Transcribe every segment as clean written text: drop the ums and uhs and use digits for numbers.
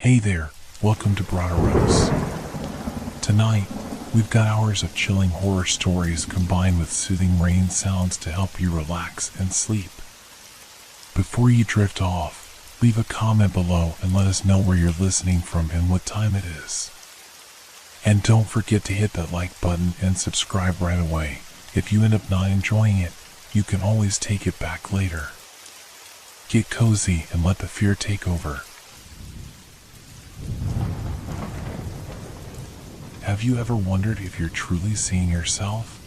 Hey there, welcome to Broderos. Tonight, we've got hours of chilling horror stories combined with soothing rain sounds to help you relax and sleep. Before you drift off, leave a comment below and let us know where you're listening from and what time it is. And don't forget to hit that like button and subscribe right away. If you end up not enjoying it, you can always take it back later. Get cozy and let the fear take over. Have you ever wondered if you're truly seeing yourself?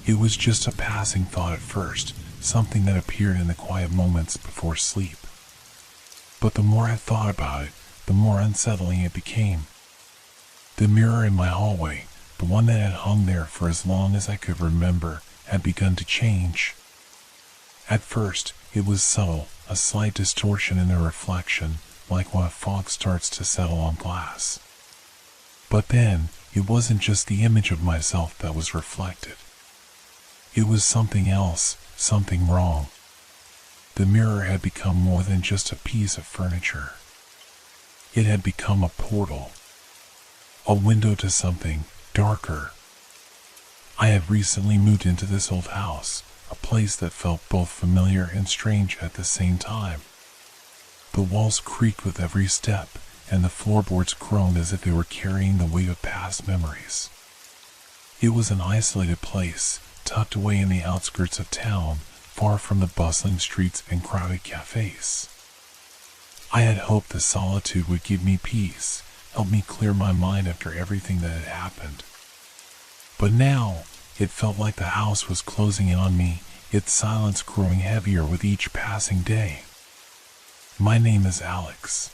It was just a passing thought at first, something that appeared in the quiet moments before sleep. But the more I thought about it, the more unsettling it became. The mirror in my hallway, the one that had hung there for as long as I could remember, had begun to change. At first, it was subtle, a slight distortion in the reflection, like when a fog starts to settle on glass. But then, it wasn't just the image of myself that was reflected. It was something else, something wrong. The mirror had become more than just a piece of furniture. It had become a portal. A window to something darker. I had recently moved into this old house, a place that felt both familiar and strange at the same time. The walls creaked with every step, and the floorboards groaned as if they were carrying the weight of past memories. It was an isolated place, tucked away in the outskirts of town, far from the bustling streets and crowded cafes. I had hoped the solitude would give me peace, help me clear my mind after everything that had happened. But now, it felt like the house was closing in on me, its silence growing heavier with each passing day. My name is Alex.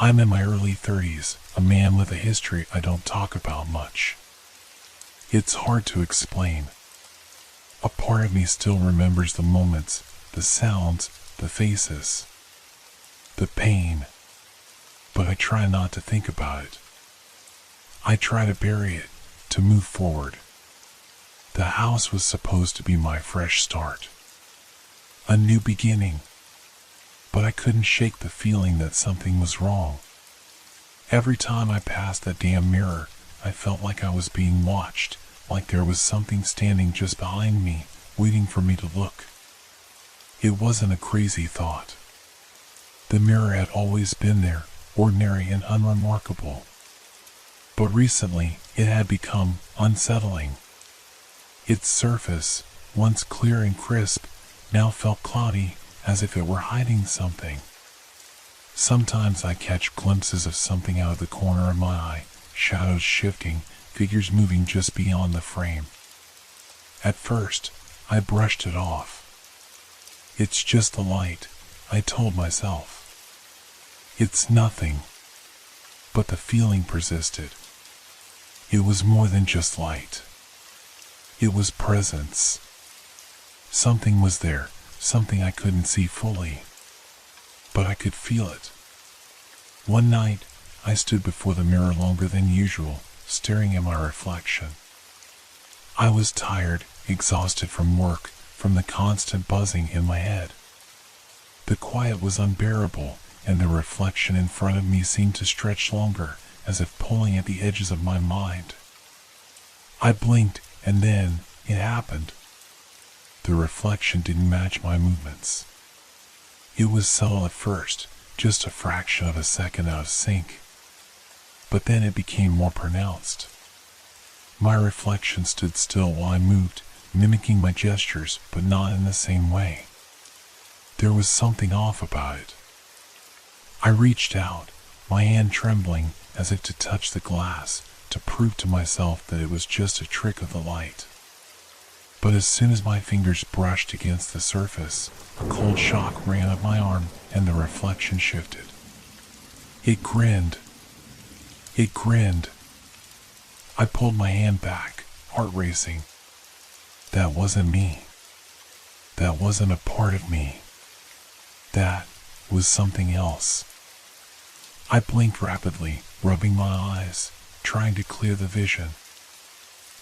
I'm in my early 30s, a man with a history I don't talk about much. It's hard to explain. A part of me still remembers the moments, the sounds, the faces, the pain. But I try not to think about it. I try to bury it, to move forward. The house was supposed to be my fresh start. A new beginning. But I couldn't shake the feeling that something was wrong. Every time I passed that damn mirror, I felt like I was being watched, like there was something standing just behind me, waiting for me to look. It wasn't a crazy thought. The mirror had always been there, ordinary and unremarkable. But recently, it had become unsettling. Its surface, once clear and crisp, now felt cloudy, as if it were hiding something. Sometimes I catch glimpses of something out of the corner of my eye, shadows shifting, figures moving just beyond the frame. At first, I brushed it off. It's just the light, I told myself. It's nothing. But the feeling persisted. It was more than just light. It was presence. Something was there, something I couldn't see fully. But I could feel it. One night, I stood before the mirror longer than usual, staring at my reflection. I was tired, exhausted from work, from the constant buzzing in my head. The quiet was unbearable, and the reflection in front of me seemed to stretch longer, as if pulling at the edges of my mind. I blinked, and then it happened. The reflection didn't match my movements. It was subtle at first, just a fraction of a second out of sync. But then it became more pronounced. My reflection stood still while I moved, mimicking my gestures, but not in the same way. There was something off about it. I reached out, my hand trembling as if to touch the glass, to prove to myself that it was just a trick of the light. But as soon as my fingers brushed against the surface, a cold shock ran up my arm and the reflection shifted. It grinned. It grinned. I pulled my hand back, heart racing. That wasn't me. That wasn't a part of me. That was something else. I blinked rapidly, rubbing my eyes, trying to clear the vision.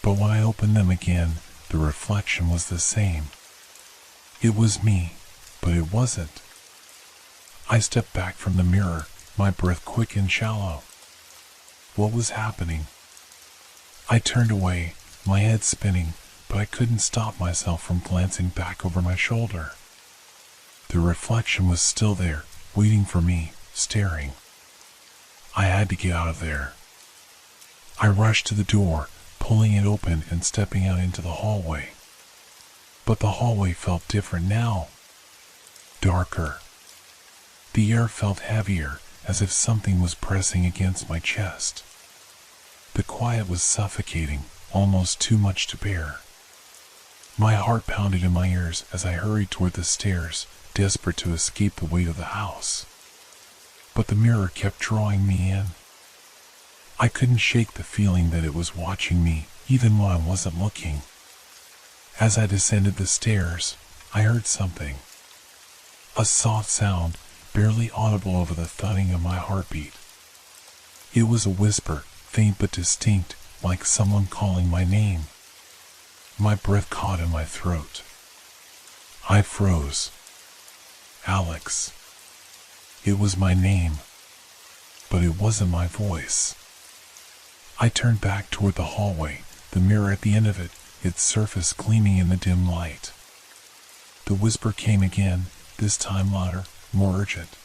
But when I opened them again, the reflection was the same. It was me, but it wasn't. I stepped back from the mirror, my breath quick and shallow. What was happening? I turned away, my head spinning, but I couldn't stop myself from glancing back over my shoulder. The reflection was still there, waiting for me, staring. I had to get out of there. I rushed to the door, pulling it open and stepping out into the hallway. But the hallway felt different now. Darker. The air felt heavier, as if something was pressing against my chest. The quiet was suffocating, almost too much to bear. My heart pounded in my ears as I hurried toward the stairs, desperate to escape the weight of the house. But the mirror kept drawing me in. I couldn't shake the feeling that it was watching me, even when I wasn't looking. As I descended the stairs, I heard something. A soft sound, barely audible over the thudding of my heartbeat. It was a whisper, faint but distinct, like someone calling my name. My breath caught in my throat. I froze. Alex. It was my name, but it wasn't my voice. I turned back toward the hallway, the mirror at the end of it, its surface gleaming in the dim light. The whisper came again, this time louder, more urgent.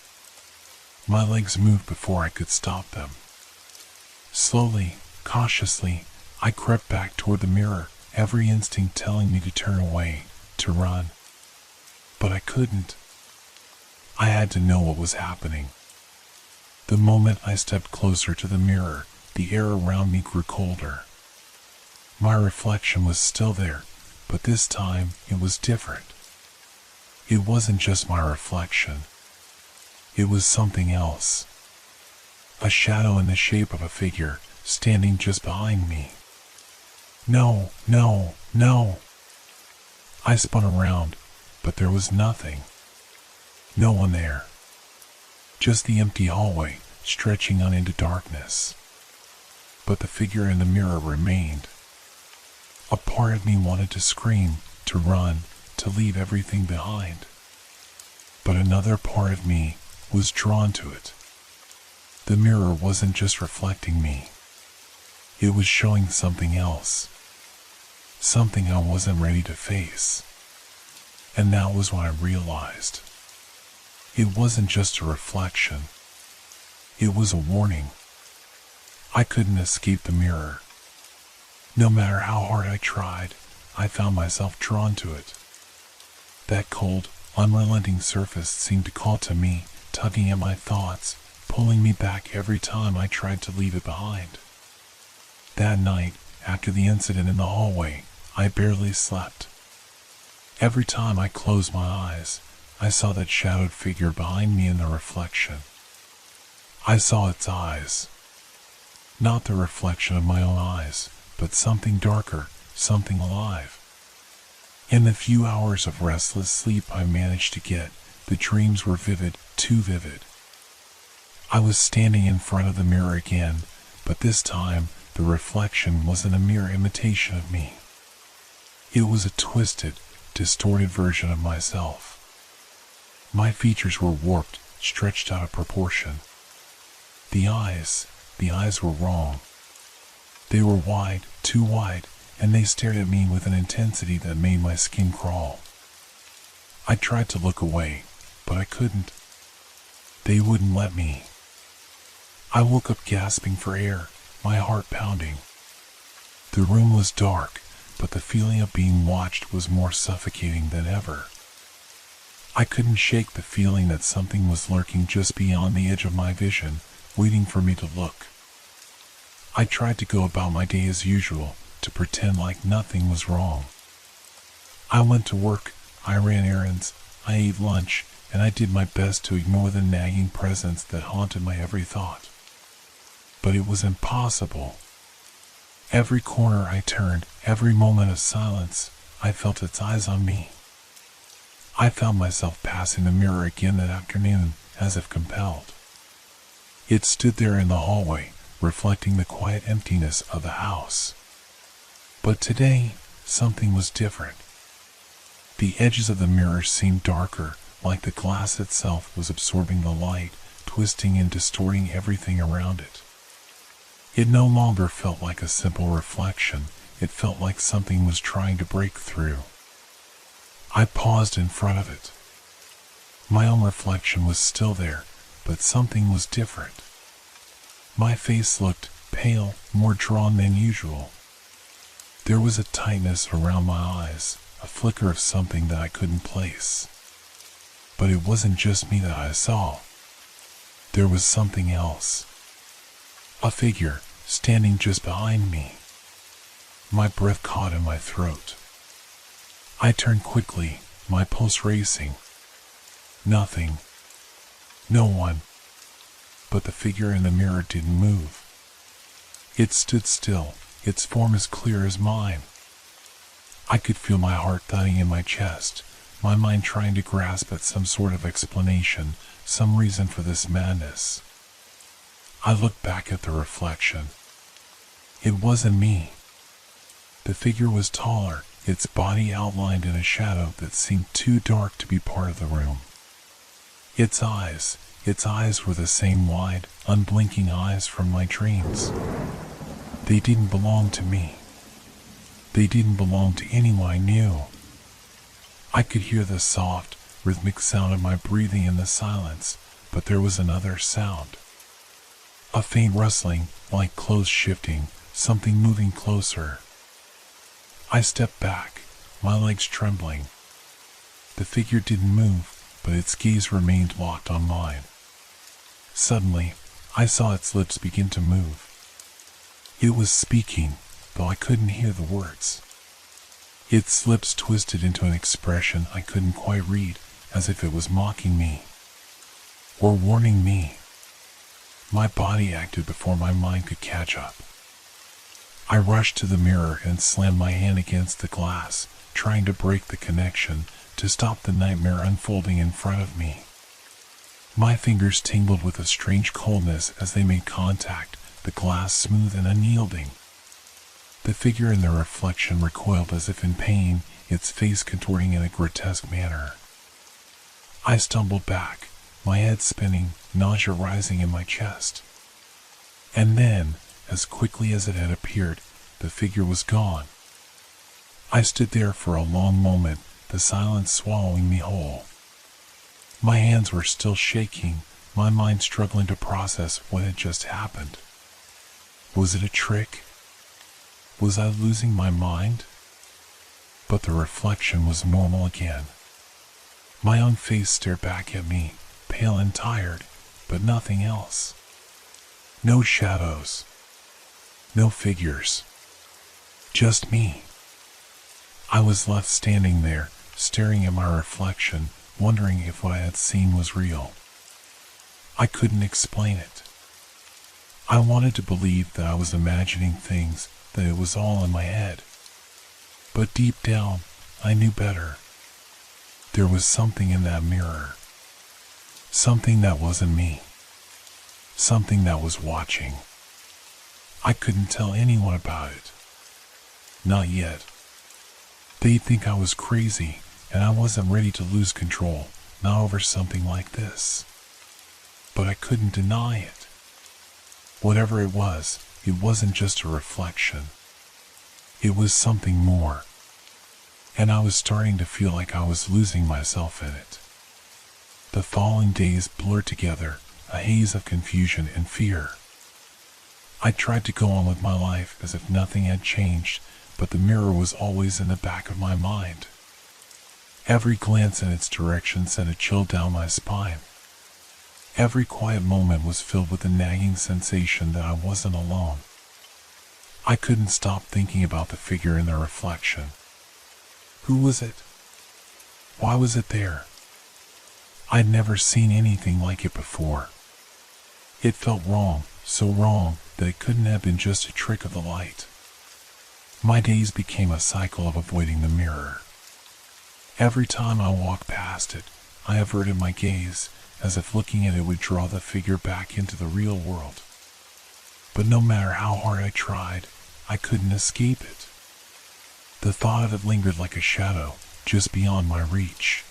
My legs moved before I could stop them. Slowly, cautiously, I crept back toward the mirror, every instinct telling me to turn away, to run. But I couldn't. I had to know what was happening. The moment I stepped closer to the mirror, the air around me grew colder. My reflection was still there, but this time it was different. It wasn't just my reflection. It was something else. A shadow in the shape of a figure, standing just behind me. No, no, no. I spun around, but there was nothing. No one there. Just the empty hallway, stretching on into darkness. But the figure in the mirror remained. A part of me wanted to scream, to run, to leave everything behind. But another part of me was drawn to it. The mirror wasn't just reflecting me. It was showing something else. Something I wasn't ready to face. And that was when I realized. It wasn't just a reflection. It was a warning. I couldn't escape the mirror. No matter how hard I tried, I found myself drawn to it. That cold, unrelenting surface seemed to call to me, tugging at my thoughts, pulling me back every time I tried to leave it behind. That night, after the incident in the hallway, I barely slept. Every time I closed my eyes, I saw that shadowed figure behind me in the reflection. I saw its eyes. Not the reflection of my own eyes, but something darker, something alive. In the few hours of restless sleep I managed to get, the dreams were vivid, too vivid. I was standing in front of the mirror again, but this time the reflection wasn't a mere imitation of me. It was a twisted, distorted version of myself. My features were warped, stretched out of proportion. The eyes were wrong. They were wide, too wide, and they stared at me with an intensity that made my skin crawl. I tried to look away, but I couldn't. They wouldn't let me. I woke up gasping for air, my heart pounding. The room was dark, but the feeling of being watched was more suffocating than ever. I couldn't shake the feeling that something was lurking just beyond the edge of my vision, waiting for me to look. I tried to go about my day as usual, to pretend like nothing was wrong. I went to work, I ran errands, I ate lunch, and I did my best to ignore the nagging presence that haunted my every thought. But it was impossible. Every corner I turned, every moment of silence, I felt its eyes on me. I found myself passing the mirror again that afternoon, as if compelled. It stood there in the hallway, reflecting the quiet emptiness of the house. But today, something was different. The edges of the mirror seemed darker, like the glass itself was absorbing the light, twisting and distorting everything around it. It no longer felt like a simple reflection, it felt like something was trying to break through. I paused in front of it. My own reflection was still there, but something was different. My face looked pale, more drawn than usual. There was a tightness around my eyes, a flicker of something that I couldn't place. But it wasn't just me that I saw. There was something else. A figure standing just behind me. My breath caught in my throat. I turned quickly, my pulse racing. Nothing. No one. But the figure in the mirror didn't move. It stood still, its form as clear as mine. I could feel my heart thudding in my chest, my mind trying to grasp at some sort of explanation, some reason for this madness. I looked back at the reflection. It wasn't me. The figure was taller, its body outlined in a shadow that seemed too dark to be part of the room. Its eyes were the same wide, unblinking eyes from my dreams. They didn't belong to me. They didn't belong to anyone I knew. I could hear the soft, rhythmic sound of my breathing in the silence, but there was another sound. A faint rustling, like clothes shifting, something moving closer. I stepped back, my legs trembling. The figure didn't move, but its gaze remained locked on mine. Suddenly, I saw its lips begin to move. It was speaking, though I couldn't hear the words. Its lips twisted into an expression I couldn't quite read, as if it was mocking me, or warning me. My body acted before my mind could catch up. I rushed to the mirror and slammed my hand against the glass, trying to break the connection, to stop the nightmare unfolding in front of me. My fingers tingled with a strange coldness as they made contact, the glass smooth and unyielding. The figure in the reflection recoiled as if in pain, its face contorting in a grotesque manner. I stumbled back, my head spinning, nausea rising in my chest. And then, as quickly as it had appeared, the figure was gone. I stood there for a long moment, the silence swallowing me whole. My hands were still shaking, my mind struggling to process what had just happened. Was it a trick? Was I losing my mind? But the reflection was normal again. My own face stared back at me, pale and tired, but nothing else. No shadows. No figures. Just me. I was left standing there, staring at my reflection, wondering if what I had seen was real. I couldn't explain it. I wanted to believe that I was imagining things, that it was all in my head. But deep down, I knew better. There was something in that mirror. Something that wasn't me. Something that was watching. I couldn't tell anyone about it. Not yet. They'd think I was crazy, and I wasn't ready to lose control, not over something like this. But I couldn't deny it. Whatever it wasn't just a reflection. It was something more. And I was starting to feel like I was losing myself in it. The following days blurred together, a haze of confusion and fear. I tried to go on with my life as if nothing had changed, but the mirror was always in the back of my mind. Every glance in its direction sent a chill down my spine. Every quiet moment was filled with a nagging sensation that I wasn't alone. I couldn't stop thinking about the figure in the reflection. Who was it? Why was it there? I'd never seen anything like it before. It felt wrong, so wrong that it couldn't have been just a trick of the light. My days became a cycle of avoiding the mirror. Every time I walked past it, I averted my gaze, as if looking at it would draw the figure back into the real world. But no matter how hard I tried, I couldn't escape it. The thought of it lingered like a shadow, just beyond my reach.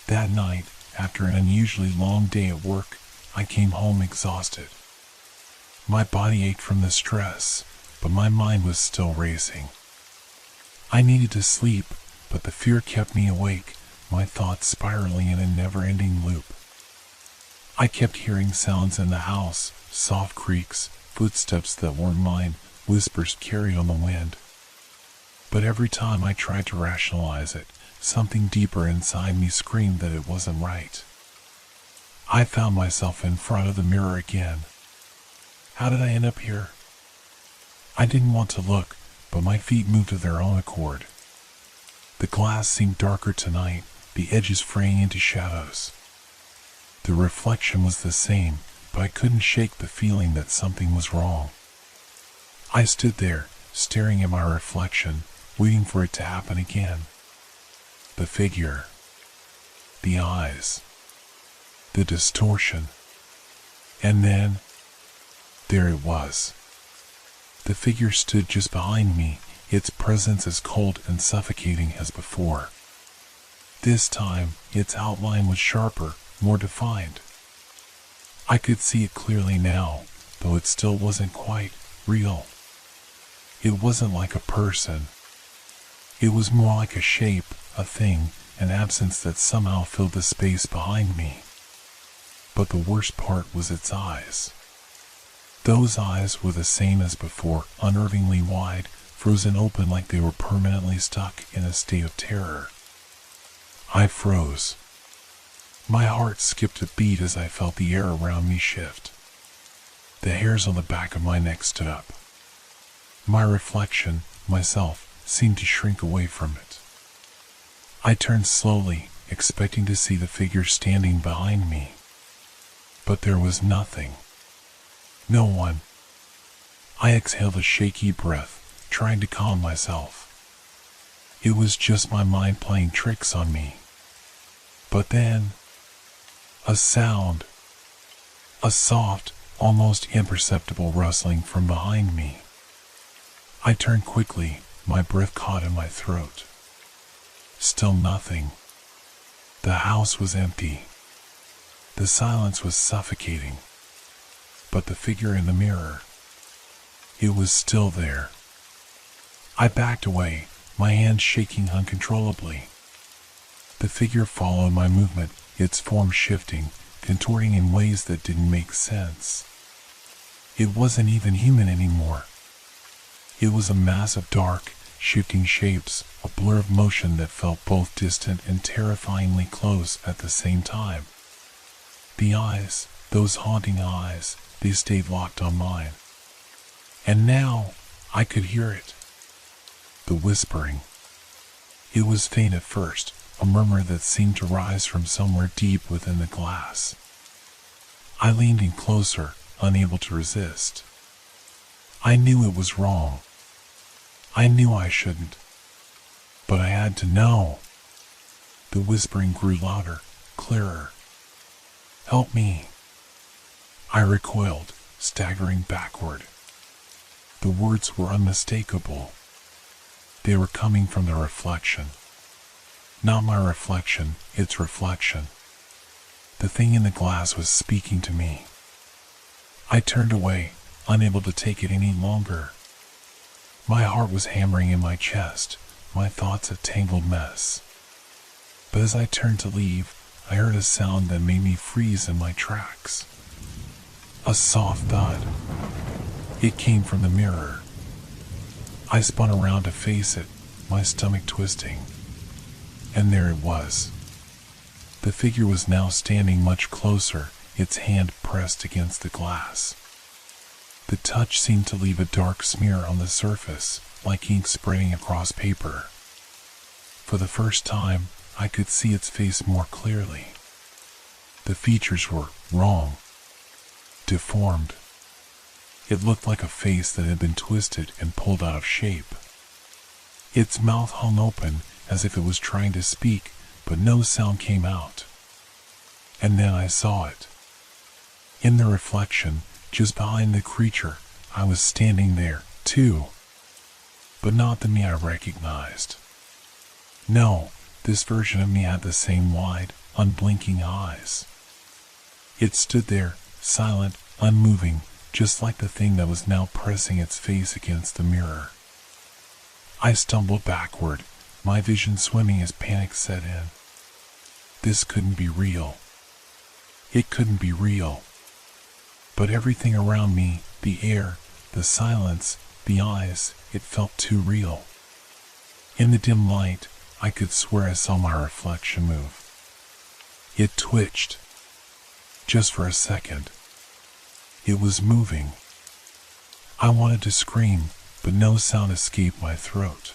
That night, after an unusually long day at work, I came home exhausted. My body ached from the stress, but my mind was still racing. I needed to sleep, but the fear kept me awake, my thoughts spiraling in a never-ending loop. I kept hearing sounds in the house, soft creaks, footsteps that weren't mine, whispers carried on the wind. But every time I tried to rationalize it, something deeper inside me screamed that it wasn't right. I found myself in front of the mirror again. How did I end up here? I didn't want to look, but my feet moved of their own accord. The glass seemed darker tonight, the edges fraying into shadows. The reflection was the same, but I couldn't shake the feeling that something was wrong. I stood there, staring at my reflection, waiting for it to happen again. The figure, the eyes, the distortion, and then, there it was. The figure stood just behind me, its presence as cold and suffocating as before. This time, its outline was sharper, more defined. I could see it clearly now, though it still wasn't quite real. It wasn't like a person. It was more like a shape, a thing, an absence that somehow filled the space behind me. But the worst part was its eyes. Those eyes were the same as before, unnervingly wide, frozen open like they were permanently stuck in a state of terror. I froze. My heart skipped a beat as I felt the air around me shift. The hairs on the back of my neck stood up. My reflection, myself, seemed to shrink away from it. I turned slowly, expecting to see the figure standing behind me. But there was nothing. No one. I exhaled a shaky breath, trying to calm myself. It was just my mind playing tricks on me. But then, a sound. A soft, almost imperceptible rustling from behind me. I turned quickly, my breath caught in my throat. Still nothing. The house was empty. The silence was suffocating. But the figure in the mirror, it was still there. I backed away, my hands shaking uncontrollably. The figure followed my movement, its form shifting, contorting in ways that didn't make sense. It wasn't even human anymore. It was a mass of dark, shifting shapes, a blur of motion that felt both distant and terrifyingly close at the same time. The eyes, those haunting eyes, they stayed locked on mine. And now, I could hear it. The whispering. It was faint at first, a murmur that seemed to rise from somewhere deep within the glass. I leaned in closer, unable to resist. I knew it was wrong. I knew I shouldn't. But I had to know. The whispering grew louder, clearer. Help me. I recoiled, staggering backward. The words were unmistakable. They were coming from the reflection. Not my reflection, its reflection. The thing in the glass was speaking to me. I turned away, unable to take it any longer. My heart was hammering in my chest, my thoughts a tangled mess. But as I turned to leave, I heard a sound that made me freeze in my tracks. A soft thud. It came from the mirror. I spun around to face it, my stomach twisting. And there it was. The figure was now standing much closer, its hand pressed against the glass. The touch seemed to leave a dark smear on the surface, like ink spreading across paper. For the first time, I could see its face more clearly. The features were wrong. Deformed. It looked like a face that had been twisted and pulled out of shape. Its mouth hung open as if it was trying to speak, but no sound came out. And then I saw it. In the reflection, just behind the creature, I was standing there, too. But not the me I recognized. No, this version of me had the same wide, unblinking eyes. It stood there, silent, unmoving, just like the thing that was now pressing its face against the mirror. I stumbled backward, my vision swimming as panic set in. This couldn't be real. It couldn't be real. But everything around me, the air, the silence, the eyes, it felt too real. In the dim light, I could swear I saw my reflection move. It twitched. Just for a second. It was moving. I wanted to scream, but no sound escaped my throat.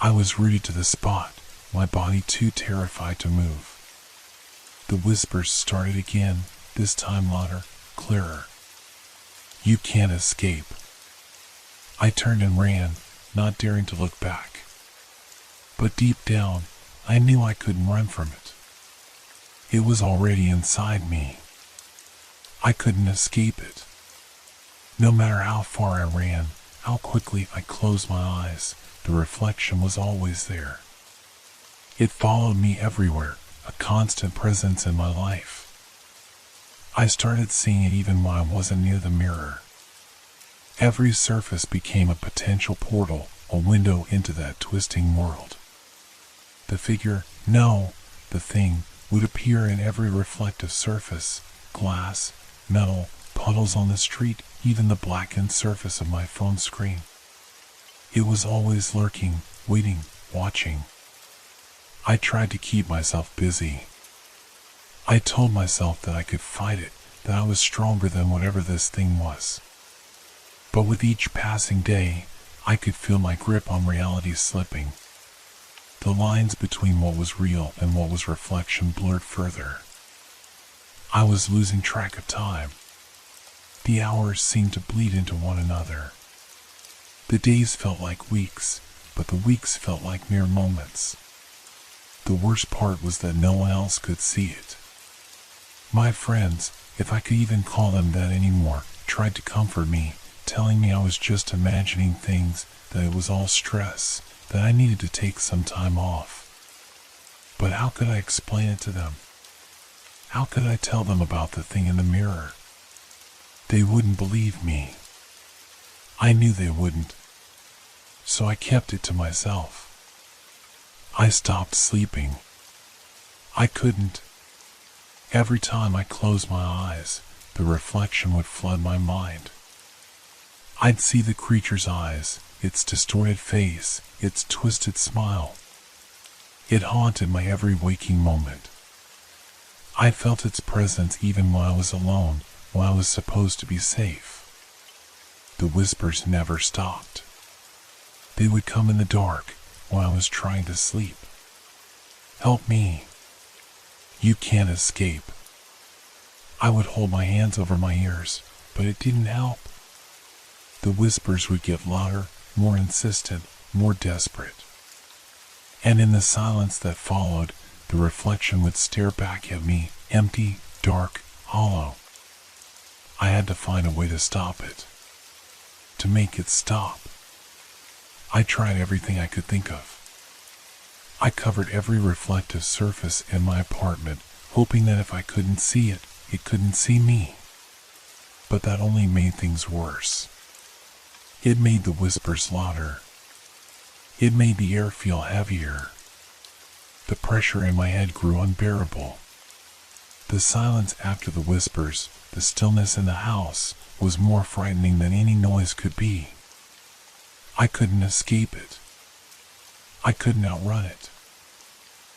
I was rooted to the spot, my body too terrified to move. The whispers started again, this time louder, clearer. You can't escape. I turned and ran, not daring to look back. But deep down, I knew I couldn't run from it. It was already inside me. I couldn't escape it. No matter how far I ran, how quickly I closed my eyes, the reflection was always there. It followed me everywhere, a constant presence in my life. I started seeing it even when I wasn't near the mirror. Every surface became a potential portal, a window into that twisting world. The figure, no, the thing, would appear in every reflective surface, glass, metal, puddles on the street, even the blackened surface of my phone screen. It was always lurking, waiting, watching. I tried to keep myself busy. I told myself that I could fight it, that I was stronger than whatever this thing was. But with each passing day, I could feel my grip on reality slipping. The lines between what was real and what was reflection blurred further. I was losing track of time. The hours seemed to bleed into one another. The days felt like weeks, but the weeks felt like mere moments. The worst part was that no one else could see it. My friends, if I could even call them that anymore, tried to comfort me, telling me I was just imagining things, that it was all stress, that I needed to take some time off. But how could I explain it to them? How could I tell them about the thing in the mirror? They wouldn't believe me. I knew they wouldn't. So I kept it to myself. I stopped sleeping. I couldn't. Every time I closed my eyes, the reflection would flood my mind. I'd see the creature's eyes, its distorted face, its twisted smile. It haunted my every waking moment. I felt its presence even when I was alone, when I was supposed to be safe. The whispers never stopped. They would come in the dark when I was trying to sleep. Help me. You can't escape. I would hold my hands over my ears, but it didn't help. The whispers would get louder, more insistent, more desperate. And in the silence that followed, the reflection would stare back at me, empty, dark, hollow. I had to find a way to stop it. To make it stop. I tried everything I could think of. I covered every reflective surface in my apartment, hoping that if I couldn't see it, it couldn't see me. But that only made things worse. It made the whispers louder. It made the air feel heavier. The pressure in my head grew unbearable. The silence after the whispers, the stillness in the house, was more frightening than any noise could be. I couldn't escape it. I couldn't outrun it.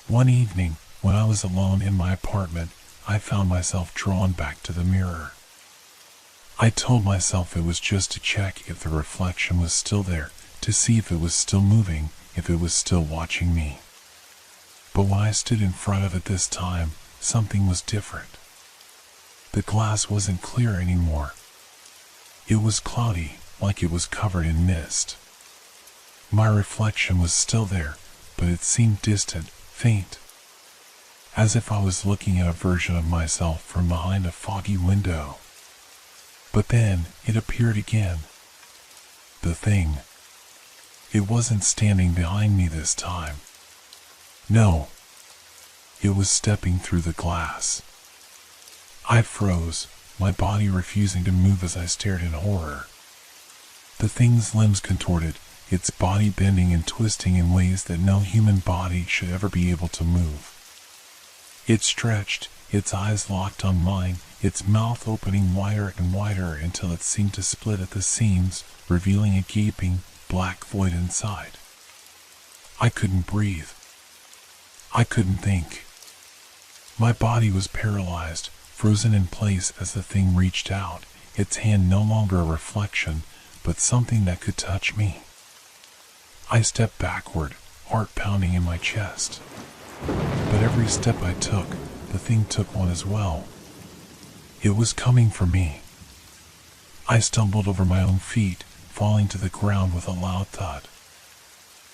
One evening, when I was alone in my apartment, I found myself drawn back to the mirror. I told myself it was just to check if the reflection was still there, to see if it was still moving, if it was still watching me. But when I stood in front of it this time, something was different. The glass wasn't clear anymore. It was cloudy, like it was covered in mist. My reflection was still there, but it seemed distant, faint. As if I was looking at a version of myself from behind a foggy window. But then, it appeared again. The thing. It wasn't standing behind me this time. No. It was stepping through the glass. I froze, my body refusing to move as I stared in horror. The thing's limbs contorted, its body bending and twisting in ways that no human body should ever be able to move. It stretched, its eyes locked on mine, its mouth opening wider and wider until it seemed to split at the seams, revealing a gaping, black void inside. I couldn't breathe. I couldn't think. My body was paralyzed, frozen in place as the thing reached out, its hand no longer a reflection, but something that could touch me. I stepped backward, heart pounding in my chest. But every step I took, the thing took one as well. It was coming for me. I stumbled over my own feet, falling to the ground with a loud thud.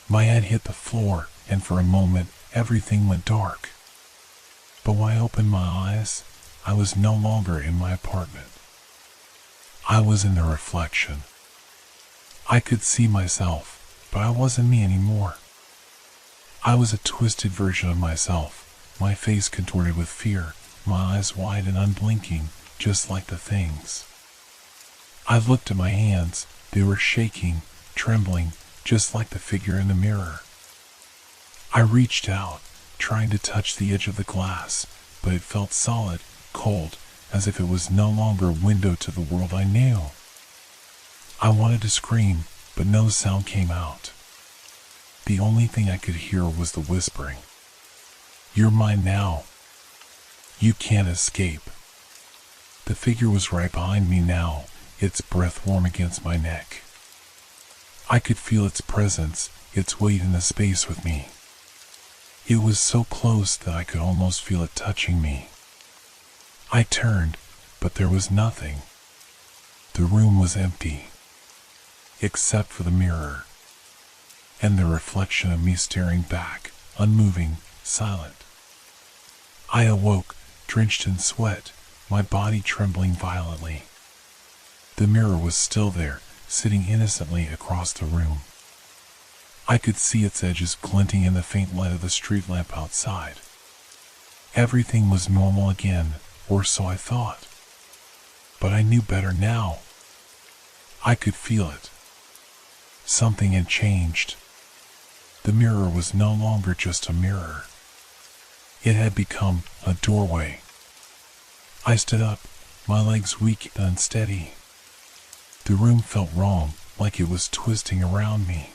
My head hit the floor, and for a moment, everything went dark. But when I opened my eyes, I was no longer in my apartment. I was in the reflection. I could see myself, but I wasn't me anymore. I was a twisted version of myself, my face contorted with fear, my eyes wide and unblinking, just like the thing's. I looked at my hands. They were shaking, trembling, just like the figure in the mirror. I reached out, trying to touch the edge of the glass, but it felt solid, cold, as if it was no longer a window to the world I knew. I wanted to scream, but no sound came out. The only thing I could hear was the whispering. "You're mine now. You can't escape." The figure was right behind me now, its breath warm against my neck. I could feel its presence, its weight in the space with me. It was so close that I could almost feel it touching me. I turned, but there was nothing. The room was empty, except for the mirror, and the reflection of me staring back, unmoving, silent. I awoke, drenched in sweat, my body trembling violently. The mirror was still there, sitting innocently across the room. I could see its edges glinting in the faint light of the street lamp outside. Everything was normal again, or so I thought. But I knew better now. I could feel it. Something had changed. The mirror was no longer just a mirror. It had become a doorway. I stood up, my legs weak and unsteady. The room felt wrong, like it was twisting around me.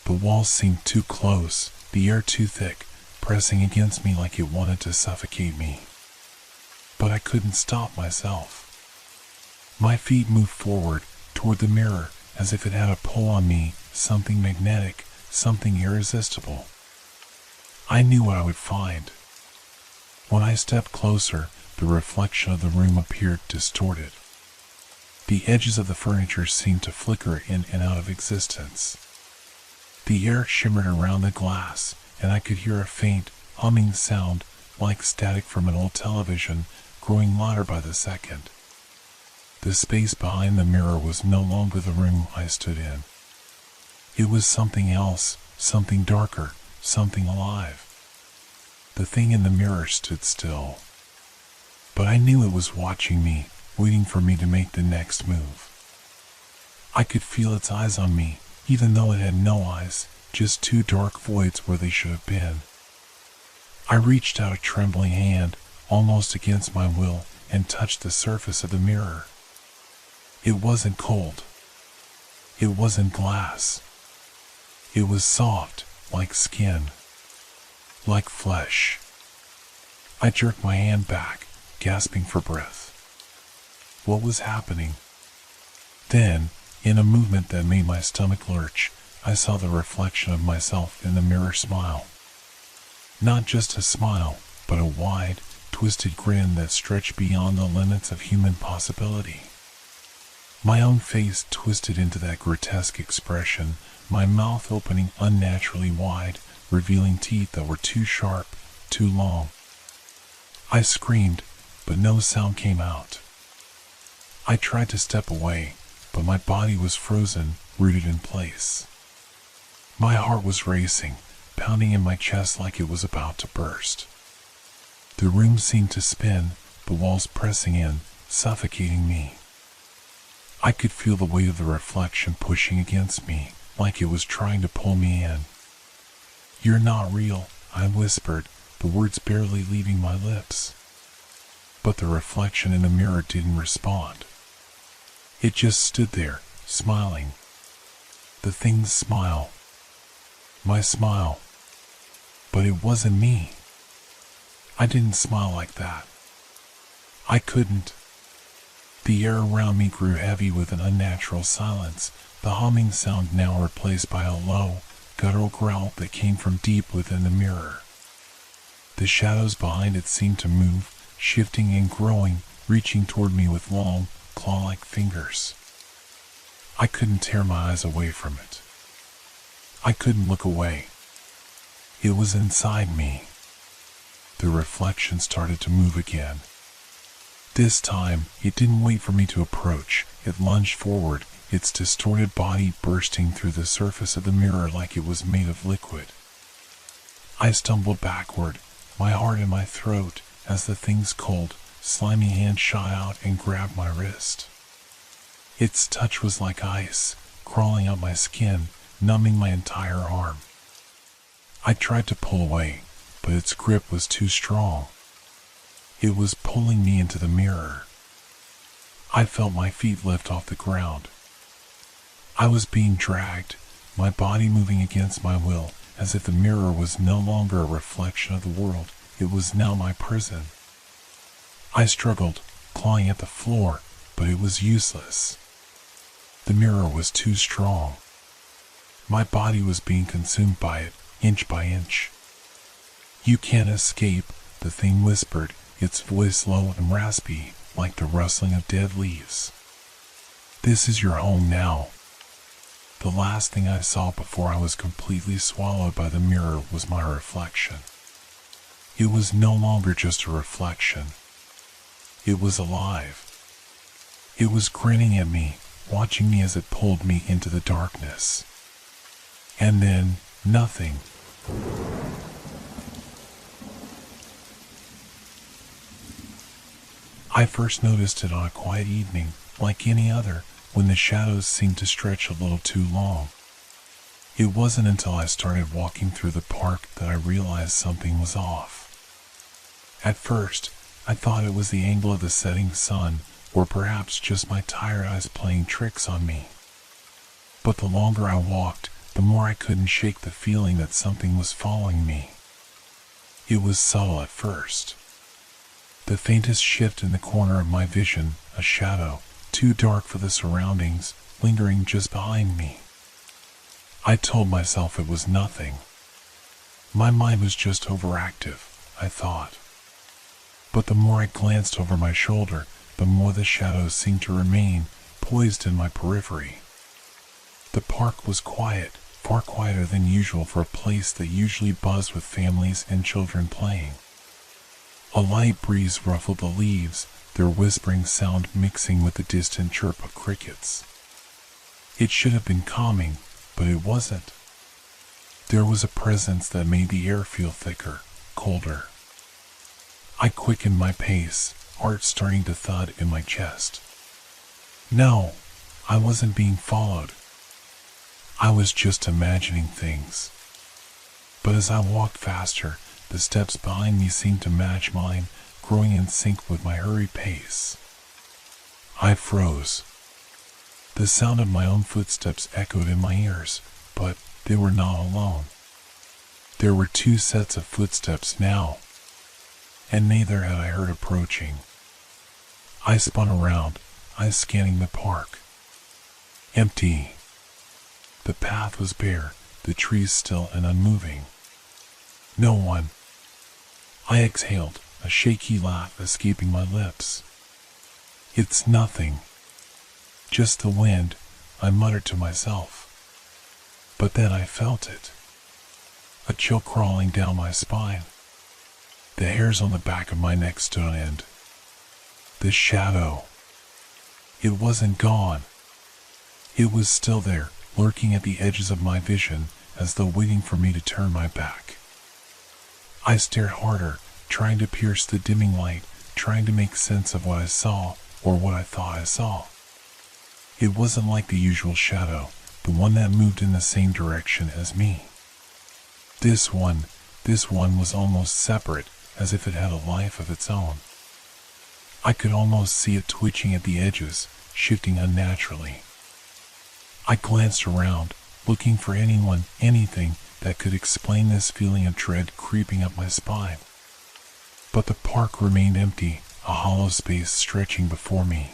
The walls seemed too close, the air too thick, pressing against me like it wanted to suffocate me. But I couldn't stop myself. My feet moved forward, toward the mirror, as if it had a pull on me, something magnetic, something irresistible. I knew what I would find. When I stepped closer, the reflection of the room appeared distorted. The edges of the furniture seemed to flicker in and out of existence. The air shimmered around the glass, and I could hear a faint, humming sound, like static from an old television, growing louder by the second. The space behind the mirror was no longer the room I stood in. It was something else, something darker, something alive. The thing in the mirror stood still. But I knew it was watching me, waiting for me to make the next move. I could feel its eyes on me, even though it had no eyes, just two dark voids where they should have been. I reached out a trembling hand, almost against my will, and touched the surface of the mirror. It wasn't cold. It wasn't glass. It was soft, like skin, like flesh. I jerked my hand back, gasping for breath. What was happening? Then, in a movement that made my stomach lurch, I saw the reflection of myself in the mirror smile. Not just a smile, but a wide, twisted grin that stretched beyond the limits of human possibility. My own face twisted into that grotesque expression, my mouth opening unnaturally wide, revealing teeth that were too sharp, too long. I screamed, but no sound came out. I tried to step away, but my body was frozen, rooted in place. My heart was racing, pounding in my chest like it was about to burst. The room seemed to spin, the walls pressing in, suffocating me. I could feel the weight of the reflection pushing against me, like it was trying to pull me in. "You're not real," I whispered, the words barely leaving my lips. But the reflection in the mirror didn't respond. It just stood there, smiling. The thing's smile. My smile. But it wasn't me. I didn't smile like that. I couldn't. The air around me grew heavy with an unnatural silence, the humming sound now replaced by a low, guttural growl that came from deep within the mirror. The shadows behind it seemed to move, shifting and growing, reaching toward me with long, claw-like fingers. I couldn't tear my eyes away from it. I couldn't look away. It was inside me. The reflection started to move again. This time, it didn't wait for me to approach. It lunged forward, its distorted body bursting through the surface of the mirror like it was made of liquid. I stumbled backward, my heart in my throat, as the thing's cold, slimy hand shot out and grabbed my wrist. Its touch was like ice, crawling up my skin, numbing my entire arm. I tried to pull away, but its grip was too strong. It was pulling me into the mirror. I felt my feet lift off the ground. I was being dragged, my body moving against my will, as if the mirror was no longer a reflection of the world, it was now my prison. I struggled, clawing at the floor, but it was useless. The mirror was too strong. My body was being consumed by it, inch by inch. "You can't escape," the thing whispered, its voice low and raspy, like the rustling of dead leaves. "This is your home now." The last thing I saw before I was completely swallowed by the mirror was my reflection. It was no longer just a reflection. It was alive. It was grinning at me, watching me as it pulled me into the darkness. And then, nothing. I first noticed it on a quiet evening, like any other, when the shadows seemed to stretch a little too long. It wasn't until I started walking through the park that I realized something was off. At first, I thought it was the angle of the setting sun, or perhaps just my tired eyes playing tricks on me. But the longer I walked, the more I couldn't shake the feeling that something was following me. It was subtle at first. The faintest shift in the corner of my vision, a shadow, too dark for the surroundings, lingering just behind me. I told myself it was nothing. My mind was just overactive, I thought. But the more I glanced over my shoulder, the more the shadows seemed to remain, poised in my periphery. The park was quiet, far quieter than usual for a place that usually buzzed with families and children playing. A light breeze ruffled the leaves, their whispering sound mixing with the distant chirp of crickets. It should have been calming, but it wasn't. There was a presence that made the air feel thicker, colder. I quickened my pace, heart starting to thud in my chest. No, I wasn't being followed. I was just imagining things. But as I walked faster, the steps behind me seemed to match mine, growing in sync with my hurried pace. I froze. The sound of my own footsteps echoed in my ears, but they were not alone. There were two sets of footsteps now, and neither had I heard approaching. I spun around, eyes scanning the park. Empty. The path was bare, the trees still and unmoving. No one. I exhaled, a shaky laugh escaping my lips. "It's nothing. Just the wind," I muttered to myself. But then I felt it. A chill crawling down my spine. The hairs on the back of my neck stood on end. The shadow. It wasn't gone. It was still there, lurking at the edges of my vision, as though waiting for me to turn my back. I stared harder, trying to pierce the dimming light, trying to make sense of what I saw, or what I thought I saw. It wasn't like the usual shadow, the one that moved in the same direction as me. This one was almost separate, as if it had a life of its own. I could almost see it twitching at the edges, shifting unnaturally. I glanced around, looking for anyone, anything that could explain this feeling of dread creeping up my spine. But the park remained empty, a hollow space stretching before me.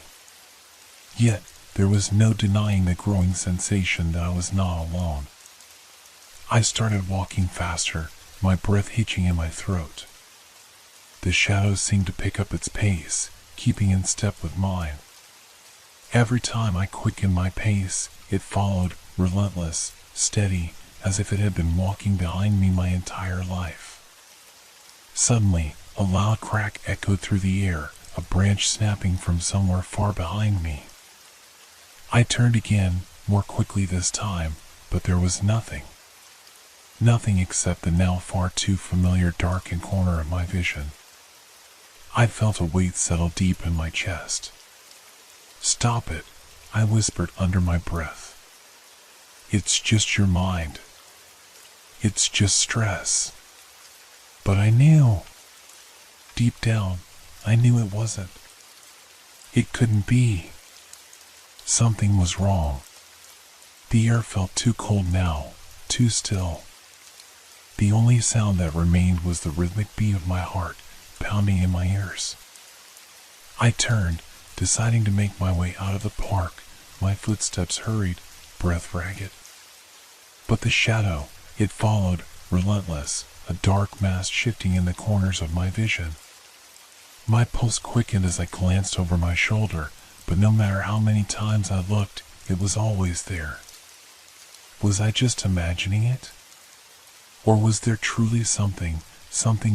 Yet, there was no denying the growing sensation that I was not alone. I started walking faster, my breath hitching in my throat. The shadow seemed to pick up its pace, keeping in step with mine. Every time I quickened my pace, it followed, relentless, steady, as if it had been walking behind me my entire life. Suddenly, a loud crack echoed through the air, a branch snapping from somewhere far behind me. I turned again, more quickly this time, but there was nothing. Nothing except the now far too familiar darkened corner of my vision. I felt a weight settle deep in my chest. "Stop it," I whispered under my breath. "It's just your mind. It's just stress." But I knew. Deep down, I knew it wasn't. It couldn't be. Something was wrong. The air felt too cold now, too still. The only sound that remained was the rhythmic beat of my heart pounding in my ears. I turned, deciding to make my way out of the park. My footsteps hurried, breath ragged. But the shadow, it followed, relentless, a dark mass shifting in the corners of my vision. My pulse quickened as I glanced over my shoulder, but no matter how many times I looked, it was always there. Was I just imagining it? Or was there truly something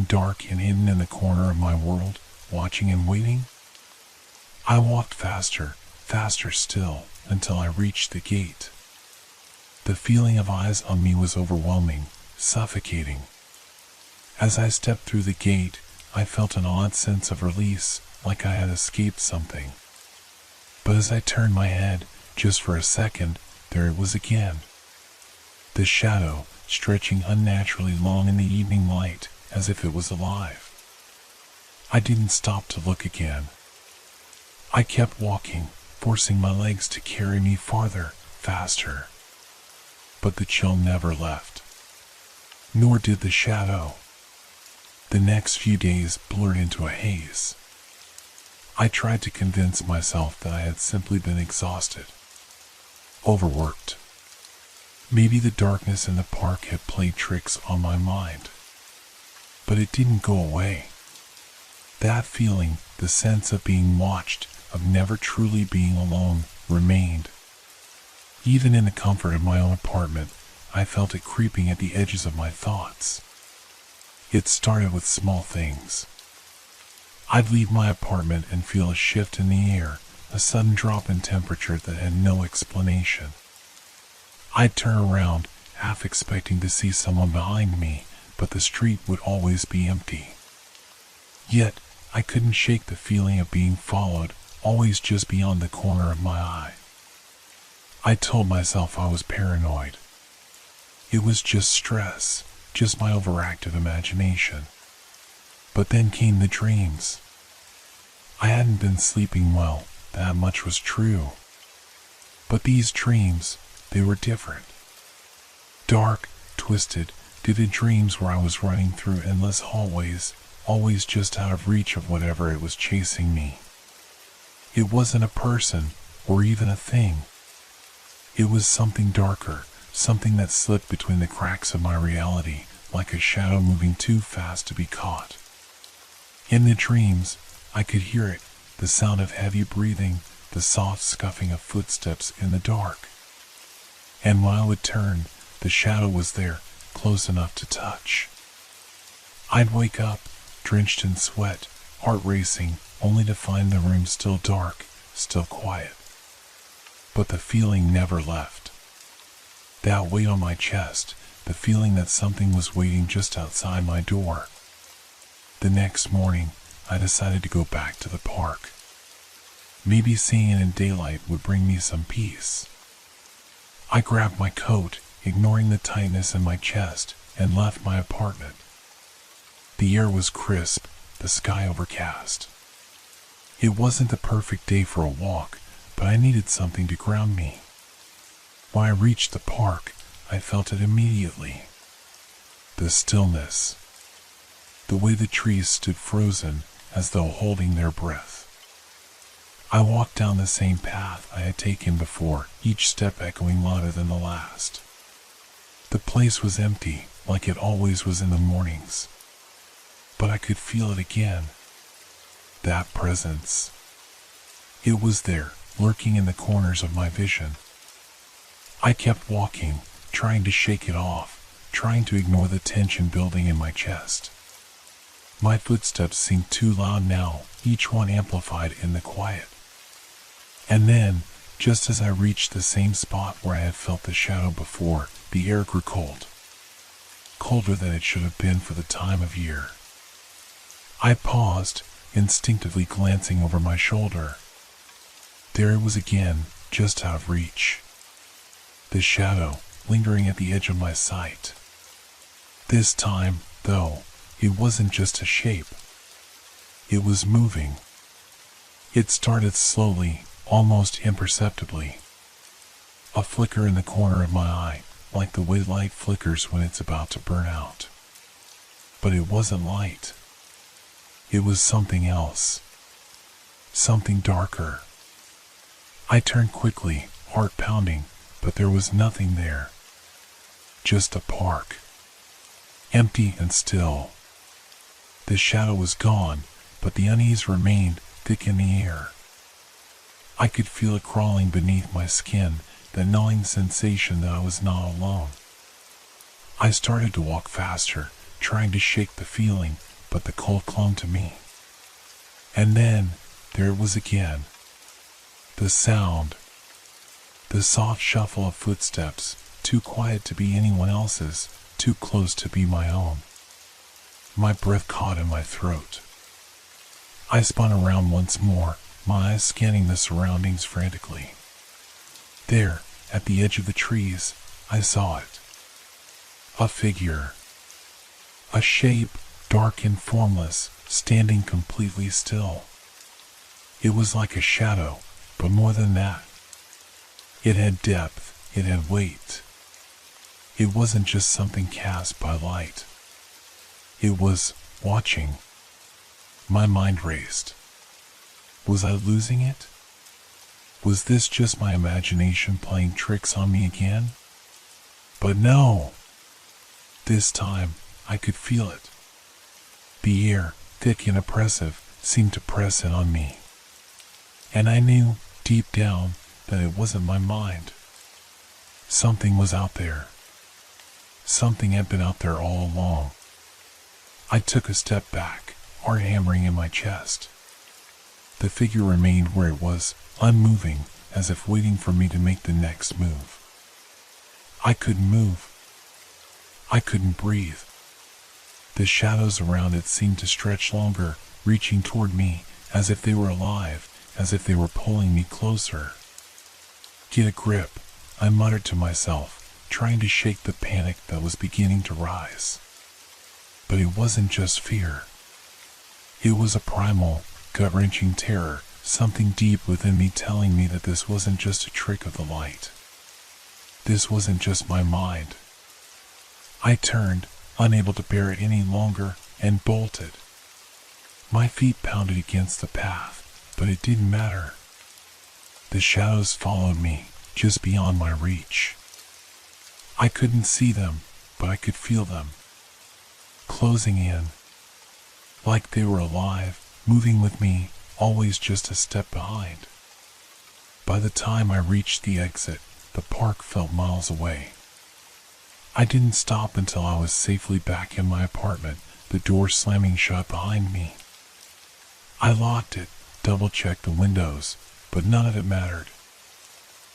dark and hidden in the corner of my world, watching and waiting? I walked faster, faster still, until I reached the gate. The feeling of eyes on me was overwhelming, suffocating. As I stepped through the gate, I felt an odd sense of release, like I had escaped something. But as I turned my head, just for a second, there it was again. The shadow, stretching unnaturally long in the evening light, as if it was alive. I didn't stop to look again. I kept walking, forcing my legs to carry me farther, faster. But the chill never left. Nor did the shadow. The next few days blurred into a haze. I tried to convince myself that I had simply been exhausted, overworked. Maybe the darkness in the park had played tricks on my mind. But it didn't go away. That feeling, the sense of being watched, of never truly being alone, remained. Even in the comfort of my own apartment, I felt it creeping at the edges of my thoughts. It started with small things. I'd leave my apartment and feel a shift in the air, a sudden drop in temperature that had no explanation. I'd turn around, half expecting to see someone behind me, but the street would always be empty. Yet, I couldn't shake the feeling of being followed, always just beyond the corner of my eye. I told myself I was paranoid. It was just stress, just my overactive imagination. But then came the dreams. I hadn't been sleeping well, that much was true. But these dreams, they were different. Dark, twisted, vivid dreams where I was running through endless hallways, always just out of reach of whatever it was chasing me. It wasn't a person, or even a thing. It was something darker, something that slipped between the cracks of my reality, like a shadow moving too fast to be caught. In the dreams, I could hear it, the sound of heavy breathing, the soft scuffing of footsteps in the dark. And when I would turn, the shadow was there, close enough to touch. I'd wake up, drenched in sweat, heart racing, only to find the room still dark, still quiet. But the feeling never left. That weight on my chest, the feeling that something was waiting just outside my door. The next morning, I decided to go back to the park. Maybe seeing it in daylight would bring me some peace. I grabbed my coat, ignoring the tightness in my chest, and left my apartment. The air was crisp, the sky overcast. It wasn't the perfect day for a walk, but I needed something to ground me. When I reached the park, I felt it immediately. The stillness. The way the trees stood frozen, as though holding their breath. I walked down the same path I had taken before, each step echoing louder than the last. The place was empty, like it always was in the mornings. But I could feel it again. That presence. It was there, lurking in the corners of my vision. I kept walking, trying to shake it off, trying to ignore the tension building in my chest. My footsteps seemed too loud now, each one amplified in the quiet. And then, just as I reached the same spot where I had felt the shadow before, the air grew cold. Colder than it should have been for the time of year. I paused, instinctively glancing over my shoulder. There it was again, just out of reach. The shadow, lingering at the edge of my sight. This time, though, it wasn't just a shape. It was moving. It started slowly, almost imperceptibly. A flicker in the corner of my eye, like the way light flickers when it's about to burn out. But it wasn't light. It was something else. Something darker. I turned quickly, heart pounding, but there was nothing there. Just a park. Empty and still. The shadow was gone, but the unease remained, thick in the air. I could feel it crawling beneath my skin, the gnawing sensation that I was not alone. I started to walk faster, trying to shake the feeling, but the cold clung to me. And then, there it was again. The sound. The soft shuffle of footsteps, too quiet to be anyone else's, too close to be my own. My breath caught in my throat. I spun around once more, my eyes scanning the surroundings frantically. There, at the edge of the trees, I saw it. A figure. A shape, dark and formless, standing completely still. It was like a shadow, but more than that. It had depth, it had weight. It wasn't just something cast by light. It was watching. My mind raced. Was I losing it? Was this just my imagination playing tricks on me again? But no! This time, I could feel it. The air, thick and oppressive, seemed to press in on me. And I knew, deep down, that it wasn't my mind. Something was out there. Something had been out there all along. I took a step back, heart hammering in my chest. The figure remained where it was, unmoving, as if waiting for me to make the next move. I couldn't move. I couldn't breathe. The shadows around it seemed to stretch longer, reaching toward me, as if they were alive, as if they were pulling me closer. Get a grip, I muttered to myself, trying to shake the panic that was beginning to rise. But it wasn't just fear. It was a primal, gut-wrenching terror, something deep within me telling me that this wasn't just a trick of the light. This wasn't just my mind. I turned, unable to bear it any longer, and bolted. My feet pounded against the path, but it didn't matter. The shadows followed me, just beyond my reach. I couldn't see them, but I could feel them. Closing in. Like they were alive, moving with me, always just a step behind. By the time I reached the exit, the park felt miles away. I didn't stop until I was safely back in my apartment, the door slamming shut behind me. I locked it, double-checked the windows, but none of it mattered.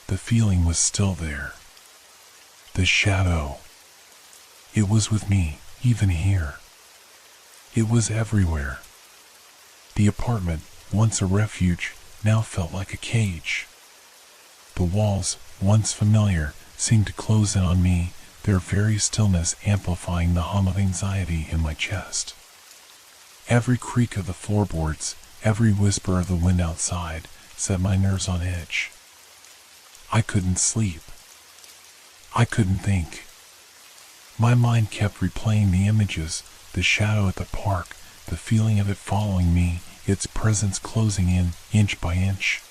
The feeling was still there. The shadow. It was with me, even here. It was everywhere. The apartment, once a refuge, now felt like a cage. The walls, once familiar, seemed to close in on me, their very stillness amplifying the hum of anxiety in my chest. Every creak of the floorboards, every whisper of the wind outside, set my nerves on edge. I couldn't sleep. I couldn't think. My mind kept replaying the images, the shadow at the park, the feeling of it following me, its presence closing in, inch by inch.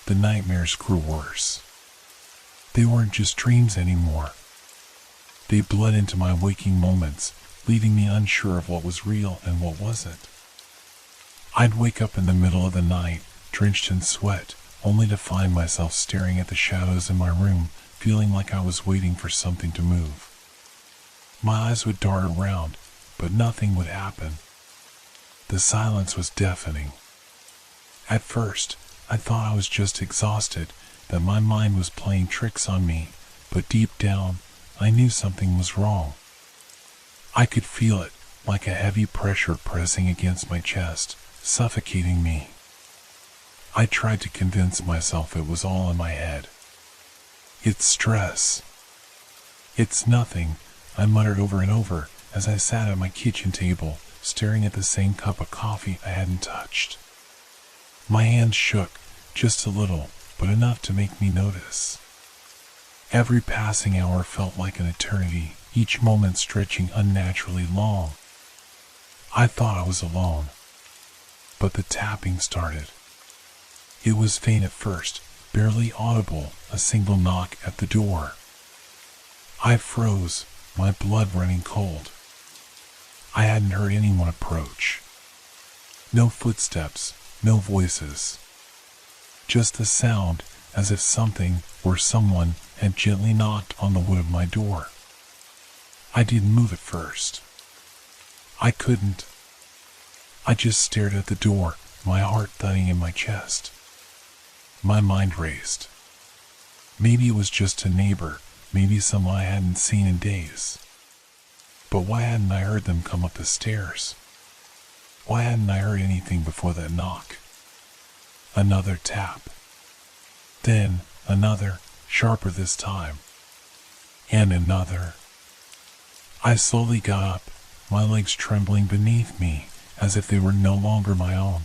The nightmares grew worse. They weren't just dreams anymore. They bled into my waking moments, leaving me unsure of what was real and what wasn't. I'd wake up in the middle of the night, drenched in sweat, only to find myself staring at the shadows in my room, feeling like I was waiting for something to move. My eyes would dart around, but nothing would happen. The silence was deafening. At first, I thought I was just exhausted, that my mind was playing tricks on me, but deep down, I knew something was wrong. I could feel it, like a heavy pressure pressing against my chest, suffocating me. I tried to convince myself it was all in my head. It's stress. It's nothing, I muttered over and over as I sat at my kitchen table, staring at the same cup of coffee I hadn't touched. My hands shook, just a little, but enough to make me notice. Every passing hour felt like an eternity, each moment stretching unnaturally long. I thought I was alone. But the tapping started. It was faint at first, barely audible, a single knock at the door. I froze, my blood running cold. I hadn't heard anyone approach. No footsteps, no voices. Just the sound, as if something or someone had gently knocked on the wood of my door. I didn't move at first. I couldn't. I just stared at the door, my heart thudding in my chest. My mind raced. Maybe it was just a neighbor, maybe someone I hadn't seen in days. But why hadn't I heard them come up the stairs? Why hadn't I heard anything before that knock? Another tap. Then another, sharper this time. And another. I slowly got up, my legs trembling beneath me, as if they were no longer my own.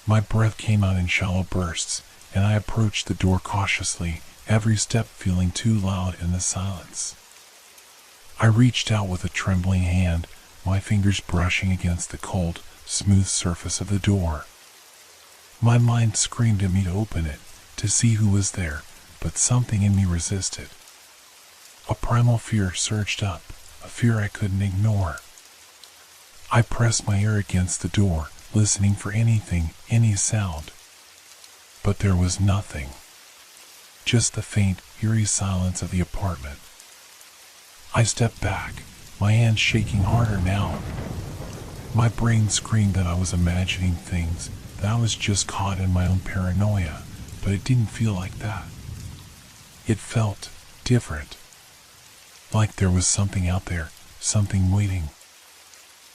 My breath came out in shallow bursts, and I approached the door cautiously, every step feeling too loud in the silence. I reached out with a trembling hand, my fingers brushing against the cold, smooth surface of the door. My mind screamed at me to open it, to see who was there, but something in me resisted. A primal fear surged up, a fear I couldn't ignore. I pressed my ear against the door, listening for anything, any sound. But there was nothing. Just the faint, eerie silence of the apartment. I stepped back, my hands shaking harder now. My brain screamed that I was imagining things, that I was just caught in my own paranoia, but it didn't feel like that. It felt different. Like there was something out there, something waiting.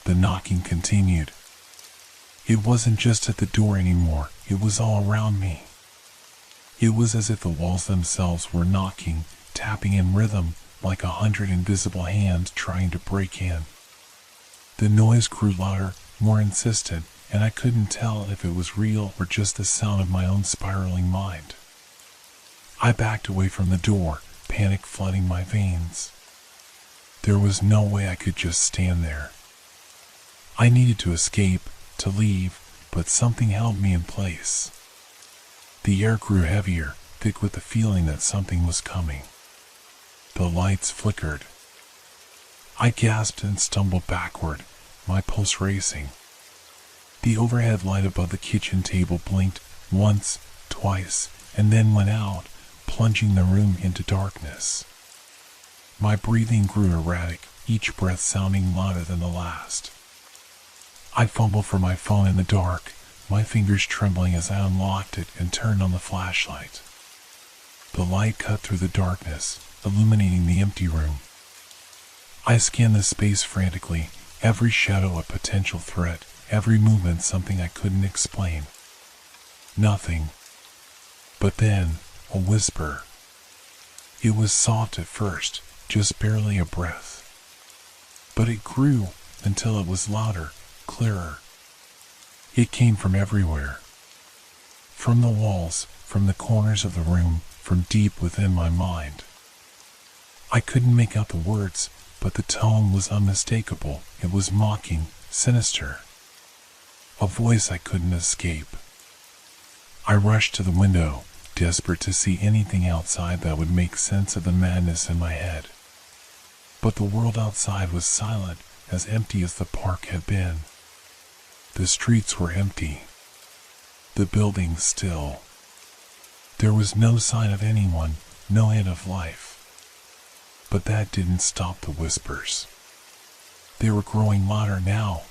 The knocking continued. It wasn't just at the door anymore, it was all around me. It was as if the walls themselves were knocking, tapping in rhythm, like 100 invisible hands trying to break in. The noise grew louder, more insistent, and I couldn't tell if it was real or just the sound of my own spiraling mind. I backed away from the door, panic flooding my veins. There was no way I could just stand there. I needed to escape, to leave, but something held me in place. The air grew heavier, thick with the feeling that something was coming. The lights flickered. I gasped and stumbled backward, my pulse racing. The overhead light above the kitchen table blinked once, twice, and then went out, plunging the room into darkness. My breathing grew erratic, each breath sounding louder than the last. I fumbled for my phone in the dark, my fingers trembling as I unlocked it and turned on the flashlight. The light cut through the darkness, illuminating the empty room. I scanned the space frantically, every shadow a potential threat, every movement something I couldn't explain. Nothing. But then, a whisper. It was soft at first, just barely a breath. But it grew until it was louder, clearer. It came from everywhere. From the walls, from the corners of the room, from deep within my mind. I couldn't make out the words, but the tone was unmistakable. It was mocking, sinister. A voice I couldn't escape. I rushed to the window, desperate to see anything outside that would make sense of the madness in my head. But the world outside was silent, as empty as the park had been. The streets were empty. The buildings still. There was no sign of anyone, no hint of life. But that didn't stop the whispers. They were growing louder now,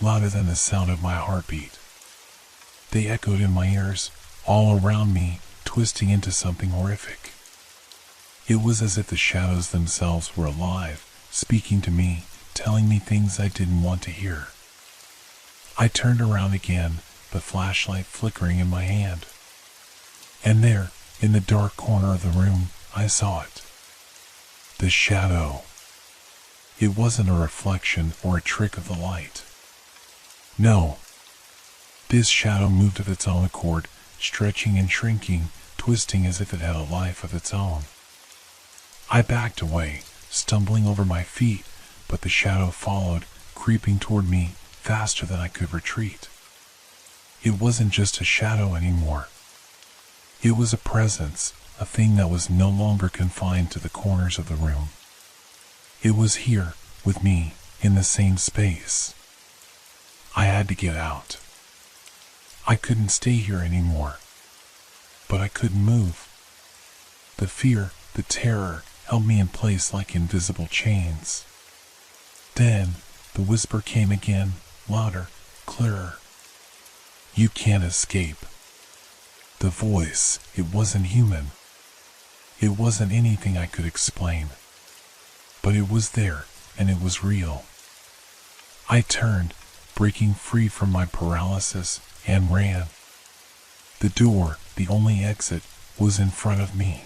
louder than the sound of my heartbeat. They echoed in my ears, all around me, twisting into something horrific. It was as if the shadows themselves were alive, speaking to me, telling me things I didn't want to hear. I turned around again, the flashlight flickering in my hand. And there, in the dark corner of the room, I saw it. The shadow. It wasn't a reflection or a trick of the light. No. This shadow moved of its own accord, stretching and shrinking, twisting as if it had a life of its own. I backed away, stumbling over my feet, but the shadow followed, creeping toward me, faster than I could retreat. It wasn't just a shadow anymore. It was a presence, a thing that was no longer confined to the corners of the room. It was here, with me, in the same space. I had to get out. I couldn't stay here anymore. But I couldn't move. The fear, the terror, held me in place like invisible chains. Then, the whisper came again, louder, clearer. You can't escape. The voice, it wasn't human. It wasn't anything I could explain. But it was there, and it was real. I turned, breaking free from my paralysis, and ran. The door, the only exit, was in front of me.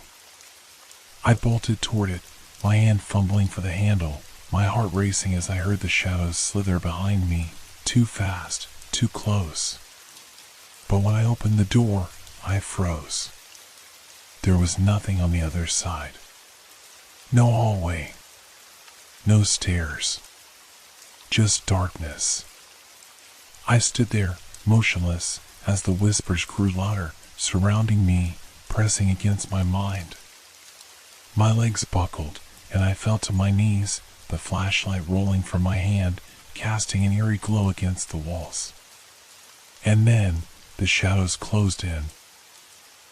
I bolted toward it, my hand fumbling for the handle, my heart racing as I heard the shadows slither behind me, too fast, too close. But when I opened the door, I froze. There was nothing on the other side. No hallway. No stairs. Just darkness. I stood there, motionless, as the whispers grew louder, surrounding me, pressing against my mind. My legs buckled, and I fell to my knees, the flashlight rolling from my hand, casting an eerie glow against the walls. And then, the shadows closed in.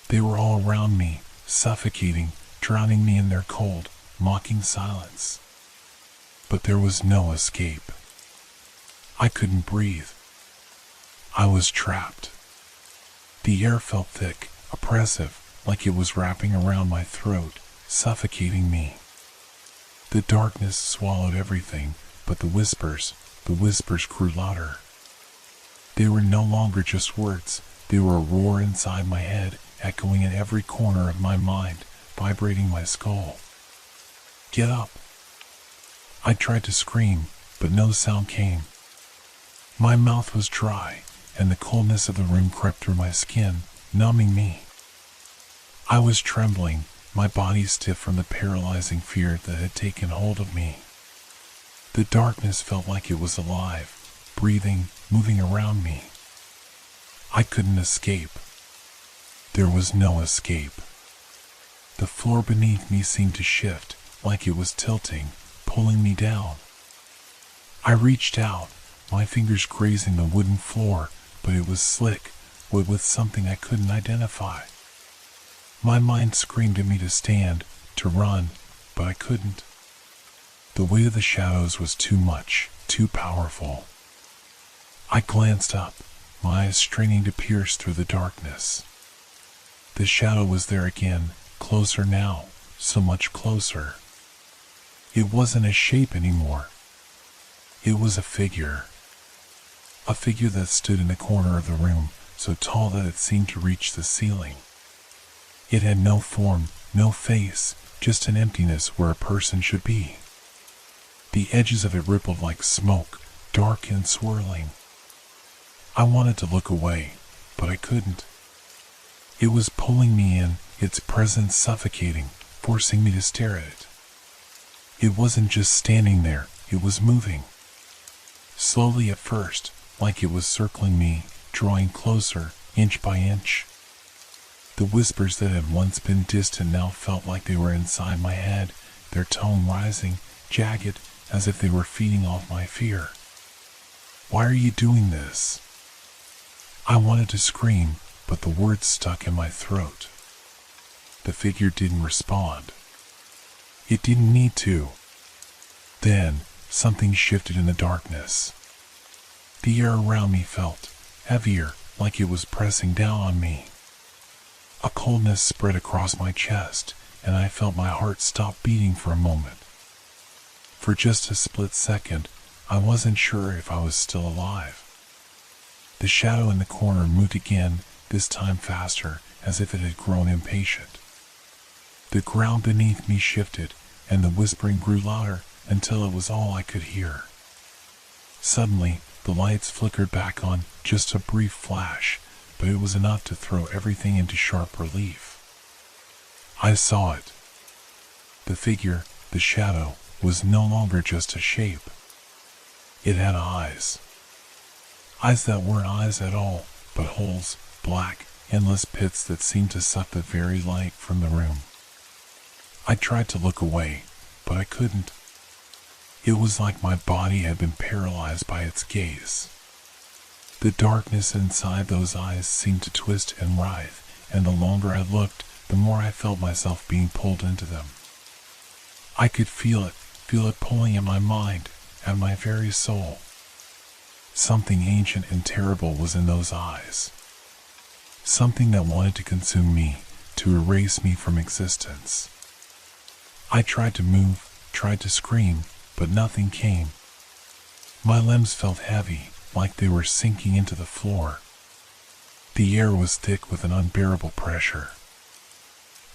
They were all around me, suffocating, drowning me in their cold, mocking silence. But there was no escape. I couldn't breathe. I was trapped. The air felt thick, oppressive, like it was wrapping around my throat, suffocating me. The darkness swallowed everything, but the whispers grew louder. They were no longer just words, they were a roar inside my head, echoing in every corner of my mind, vibrating my skull. Get up! I tried to scream, but no sound came. My mouth was dry, and the coldness of the room crept through my skin, numbing me. I was trembling, my body stiff from the paralyzing fear that had taken hold of me. The darkness felt like it was alive, breathing, moving around me. I couldn't escape. There was no escape. The floor beneath me seemed to shift, like it was tilting, pulling me down. I reached out, my fingers grazing the wooden floor, but it was slick, wood with something I couldn't identify. My mind screamed at me to stand, to run, but I couldn't. The weight of the shadows was too much, too powerful. I glanced up, my eyes straining to pierce through the darkness. The shadow was there again, closer now, so much closer. It wasn't a shape anymore. It was a figure. A figure that stood in the corner of the room, so tall that it seemed to reach the ceiling. It had no form, no face, just an emptiness where a person should be. The edges of it rippled like smoke, dark and swirling. I wanted to look away, but I couldn't. It was pulling me in, its presence suffocating, forcing me to stare at it. It wasn't just standing there, it was moving. Slowly at first, like it was circling me, drawing closer, inch by inch. The whispers that had once been distant now felt like they were inside my head, their tone rising, jagged, as if they were feeding off my fear. "Why are you doing this?" I wanted to scream, but the words stuck in my throat. The figure didn't respond. It didn't need to. Then, something shifted in the darkness. The air around me felt heavier, like it was pressing down on me. A coldness spread across my chest, and I felt my heart stop beating for a moment. For just a split second, I wasn't sure if I was still alive. The shadow in the corner moved again, this time faster, as if it had grown impatient. The ground beneath me shifted, and the whispering grew louder until it was all I could hear. Suddenly, the lights flickered back on, just a brief flash, but it was enough to throw everything into sharp relief. I saw it. The figure, the shadow, was no longer just a shape. It had eyes. Eyes that weren't eyes at all, but holes, black, endless pits that seemed to suck the very light from the room. I tried to look away, but I couldn't. It was like my body had been paralyzed by its gaze. The darkness inside those eyes seemed to twist and writhe, and the longer I looked, the more I felt myself being pulled into them. I could feel it pulling at my mind, at my very soul. Something ancient and terrible was in those eyes. Something that wanted to consume me, to erase me from existence. I tried to move, tried to scream, but nothing came. My limbs felt heavy, like they were sinking into the floor. The air was thick with an unbearable pressure.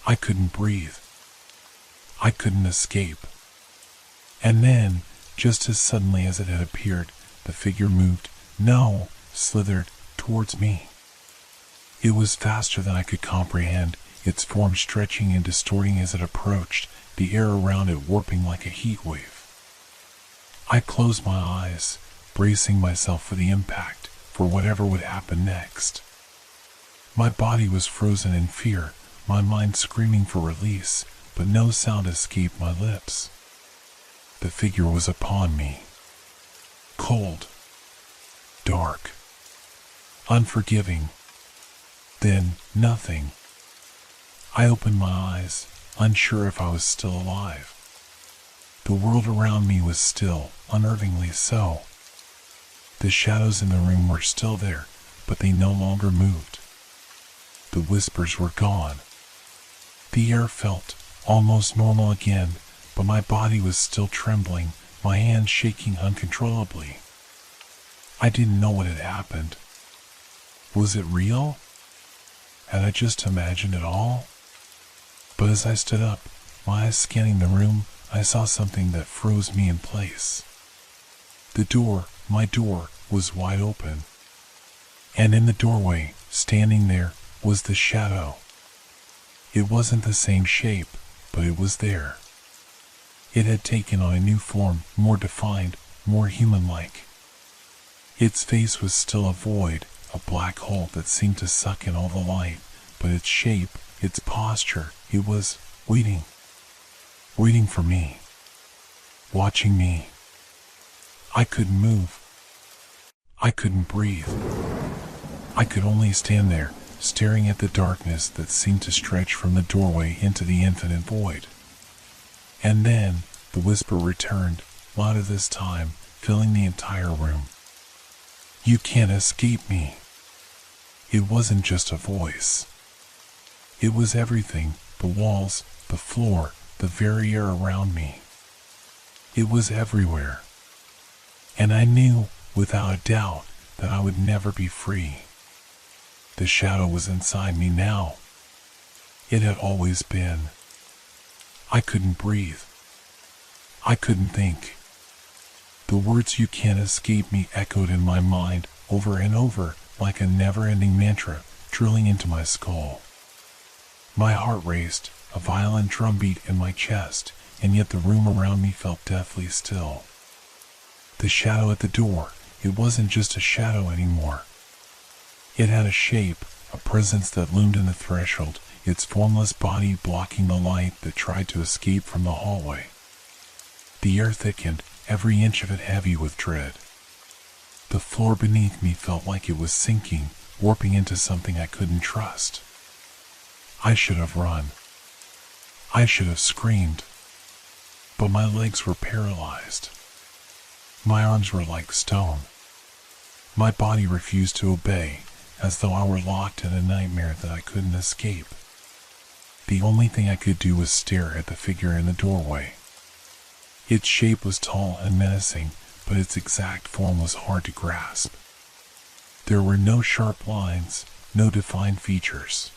I couldn't breathe. I couldn't escape. And then, just as suddenly as it had appeared, the figure moved, slithered towards me. It was faster than I could comprehend, its form stretching and distorting as it approached, the air around it warping like a heat wave. I closed my eyes, bracing myself for the impact, for whatever would happen next. My body was frozen in fear, my mind screaming for release, but no sound escaped my lips. The figure was upon me. Cold. Dark. Unforgiving. Then, nothing. I opened my eyes, unsure if I was still alive. The world around me was still, unnervingly so. The shadows in the room were still there, but they no longer moved. The whispers were gone. The air felt almost normal again, but my body was still trembling, my hands shaking uncontrollably. I didn't know what had happened. Was it real? Had I just imagined it all? But as I stood up, my eyes scanning the room, I saw something that froze me in place. The door, my door, was wide open. And in the doorway, standing there, was the shadow. It wasn't the same shape, but it was there. It had taken on a new form, more defined, more human-like. Its face was still a void, a black hole that seemed to suck in all the light, but its shape, its posture, it was waiting. Waiting for me. Watching me. I couldn't move. I couldn't breathe. I could only stand there, staring at the darkness that seemed to stretch from the doorway into the infinite void. And then, the whisper returned, louder this time, filling the entire room. "You can't escape me." It wasn't just a voice. It was everything, the walls, the floor, the very air around me. It was everywhere. And I knew, without a doubt, that I would never be free. The shadow was inside me now. It had always been. I couldn't breathe. I couldn't think. The words "you can't escape me" echoed in my mind over and over like a never-ending mantra drilling into my skull. My heart raced, a violent drumbeat in my chest, and yet the room around me felt deathly still. The shadow at the door, it wasn't just a shadow anymore. It had a shape, a presence that loomed in the threshold, its formless body blocking the light that tried to escape from the hallway. The air thickened, every inch of it heavy with dread. The floor beneath me felt like it was sinking, warping into something I couldn't trust. I should have run. I should have screamed. But my legs were paralyzed. My arms were like stone. My body refused to obey, as though I were locked in a nightmare that I couldn't escape. The only thing I could do was stare at the figure in the doorway. Its shape was tall and menacing, but its exact form was hard to grasp. There were no sharp lines, no defined features.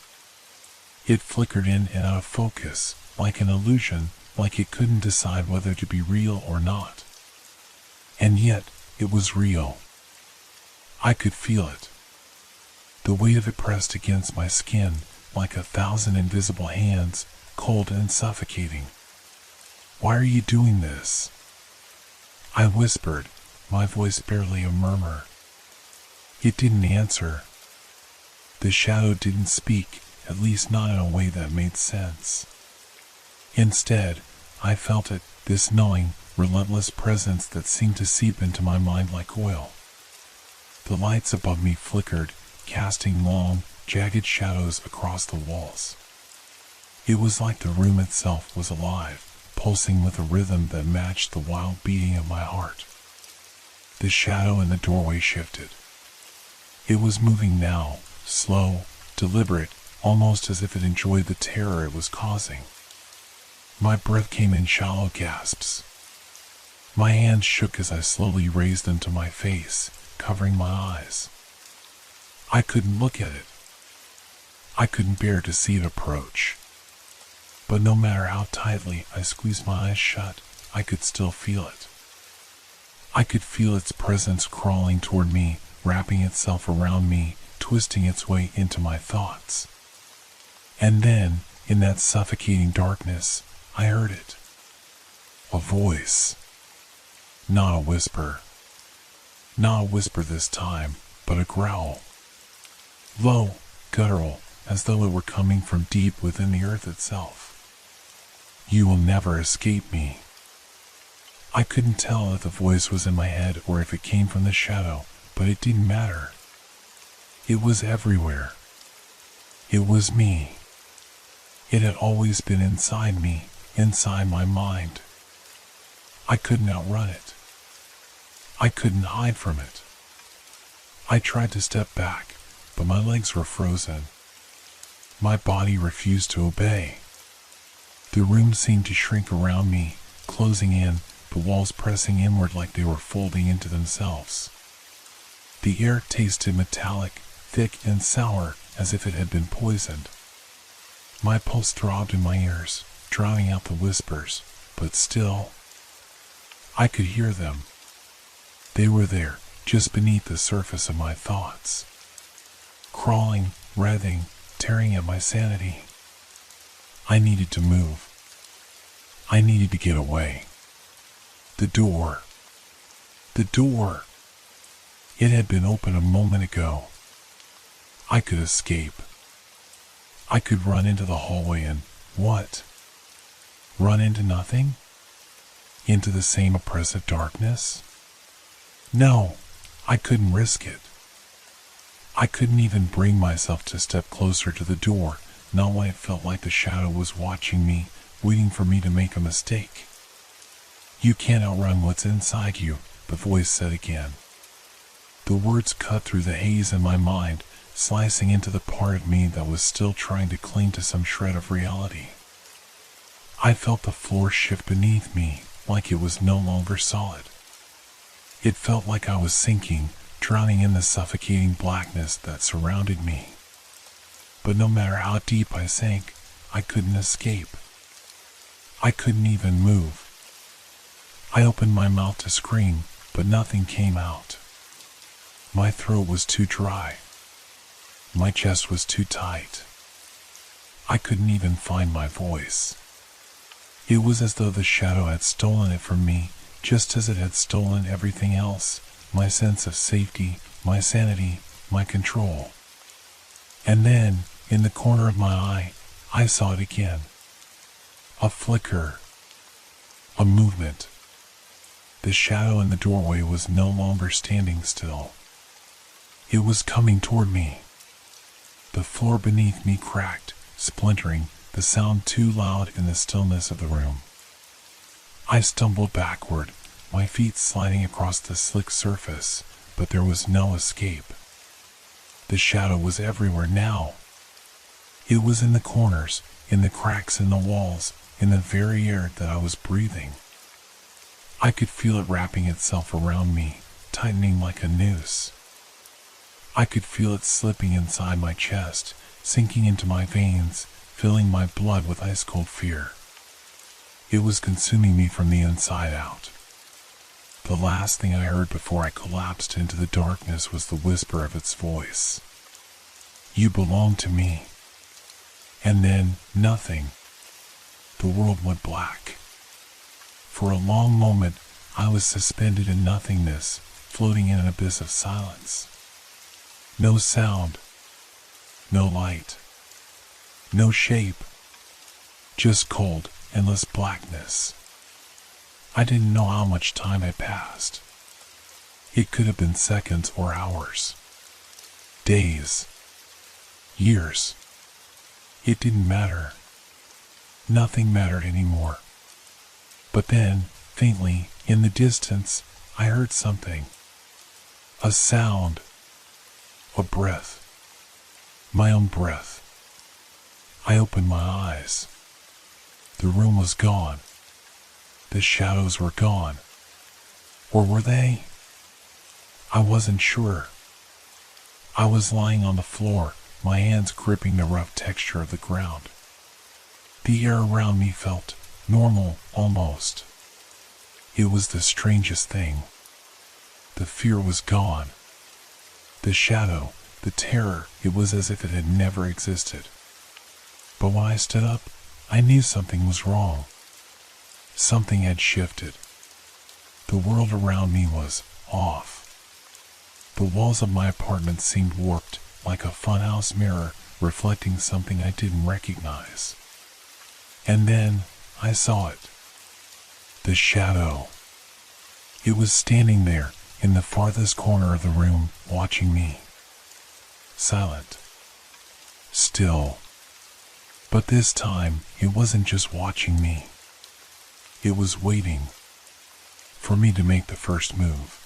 It flickered in and out of focus, like an illusion, like it couldn't decide whether to be real or not. And yet, it was real. I could feel it. The weight of it pressed against my skin, like 1,000 invisible hands, cold and suffocating. "Why are you doing this?" I whispered, my voice barely a murmur. It didn't answer. The shadow didn't speak, at least not in a way that made sense. Instead, I felt it, this gnawing, relentless presence that seemed to seep into my mind like oil. The lights above me flickered, casting long, jagged shadows across the walls. It was like the room itself was alive, pulsing with a rhythm that matched the wild beating of my heart. The shadow in the doorway shifted. It was moving now, slow, deliberate, almost as if it enjoyed the terror it was causing. My breath came in shallow gasps. My hands shook as I slowly raised them to my face, covering my eyes. I couldn't look at it. I couldn't bear to see it approach. But no matter how tightly I squeezed my eyes shut, I could still feel it. I could feel its presence crawling toward me, wrapping itself around me, twisting its way into my thoughts. And then, in that suffocating darkness, I heard it. A voice. Not a whisper. Not a whisper this time, but a growl. Low, guttural, as though it were coming from deep within the earth itself. "You will never escape me." I couldn't tell if the voice was in my head or if it came from the shadow, but it didn't matter. It was everywhere. It was me. It had always been inside me, inside my mind. I couldn't outrun it. I couldn't hide from it. I tried to step back, but my legs were frozen. My body refused to obey. The room seemed to shrink around me, closing in, the walls pressing inward like they were folding into themselves. The air tasted metallic, thick and sour, as if it had been poisoned. My pulse throbbed in my ears, drowning out the whispers, but still, I could hear them. They were there, just beneath the surface of my thoughts. Crawling, writhing, tearing at my sanity. I needed to move. I needed to get away. The door. The door. It had been open a moment ago. I could escape. I could run into the hallway and, what? Run into nothing? Into the same oppressive darkness? No, I couldn't risk it. I couldn't even bring myself to step closer to the door, not when it felt like the shadow was watching me, waiting for me to make a mistake. "You can't outrun what's inside you," the voice said again. The words cut through the haze in my mind, slicing into the part of me that was still trying to cling to some shred of reality. I felt the floor shift beneath me, like it was no longer solid. It felt like I was sinking, drowning in the suffocating blackness that surrounded me. but no matter how deep I sank, I couldn't escape. I couldn't even move. I opened my mouth to scream, but nothing came out. My throat was too dry. My chest was too tight. I couldn't even find my voice. It was as though the shadow had stolen it from me, just as it had stolen everything else, my sense of safety, my sanity, my control. And then, in the corner of my eye, I saw it again. A flicker. A movement. The shadow in the doorway was no longer standing still. It was coming toward me. The floor beneath me cracked, splintering, the sound too loud in the stillness of the room. I stumbled backward, my feet sliding across the slick surface, but there was no escape. The shadow was everywhere now. It was in the corners, in the cracks in the walls, in the very air that I was breathing. I could feel it wrapping itself around me, tightening like a noose. I could feel it slipping inside my chest, sinking into my veins, filling my blood with ice-cold fear. It was consuming me from the inside out. The last thing I heard before I collapsed into the darkness was the whisper of its voice. You belong to me. And then, nothing. The world went black. For a long moment, I was suspended in nothingness, floating in an abyss of silence. No sound. No light. No shape. Just cold, endless blackness. I didn't know how much time had passed. It could have been seconds or hours. Days. Years. It didn't matter. Nothing mattered anymore. But then, faintly, in the distance, I heard something. A sound. A breath. My own breath. I opened my eyes. The room was gone. The shadows were gone. Or were they? I wasn't sure. I was lying on the floor, my hands gripping the rough texture of the ground. The air around me felt normal, almost. It was the strangest thing. The fear was gone. The shadow, the terror, it was as if it had never existed. But when I stood up, I knew something was wrong. Something had shifted. The world around me was off. The walls of my apartment seemed warped, like a funhouse mirror reflecting something I didn't recognize. And then, I saw it. The shadow. It was standing there, in the farthest corner of the room, watching me. Silent. Still. But this time, it wasn't just watching me. It was waiting for me to make the first move.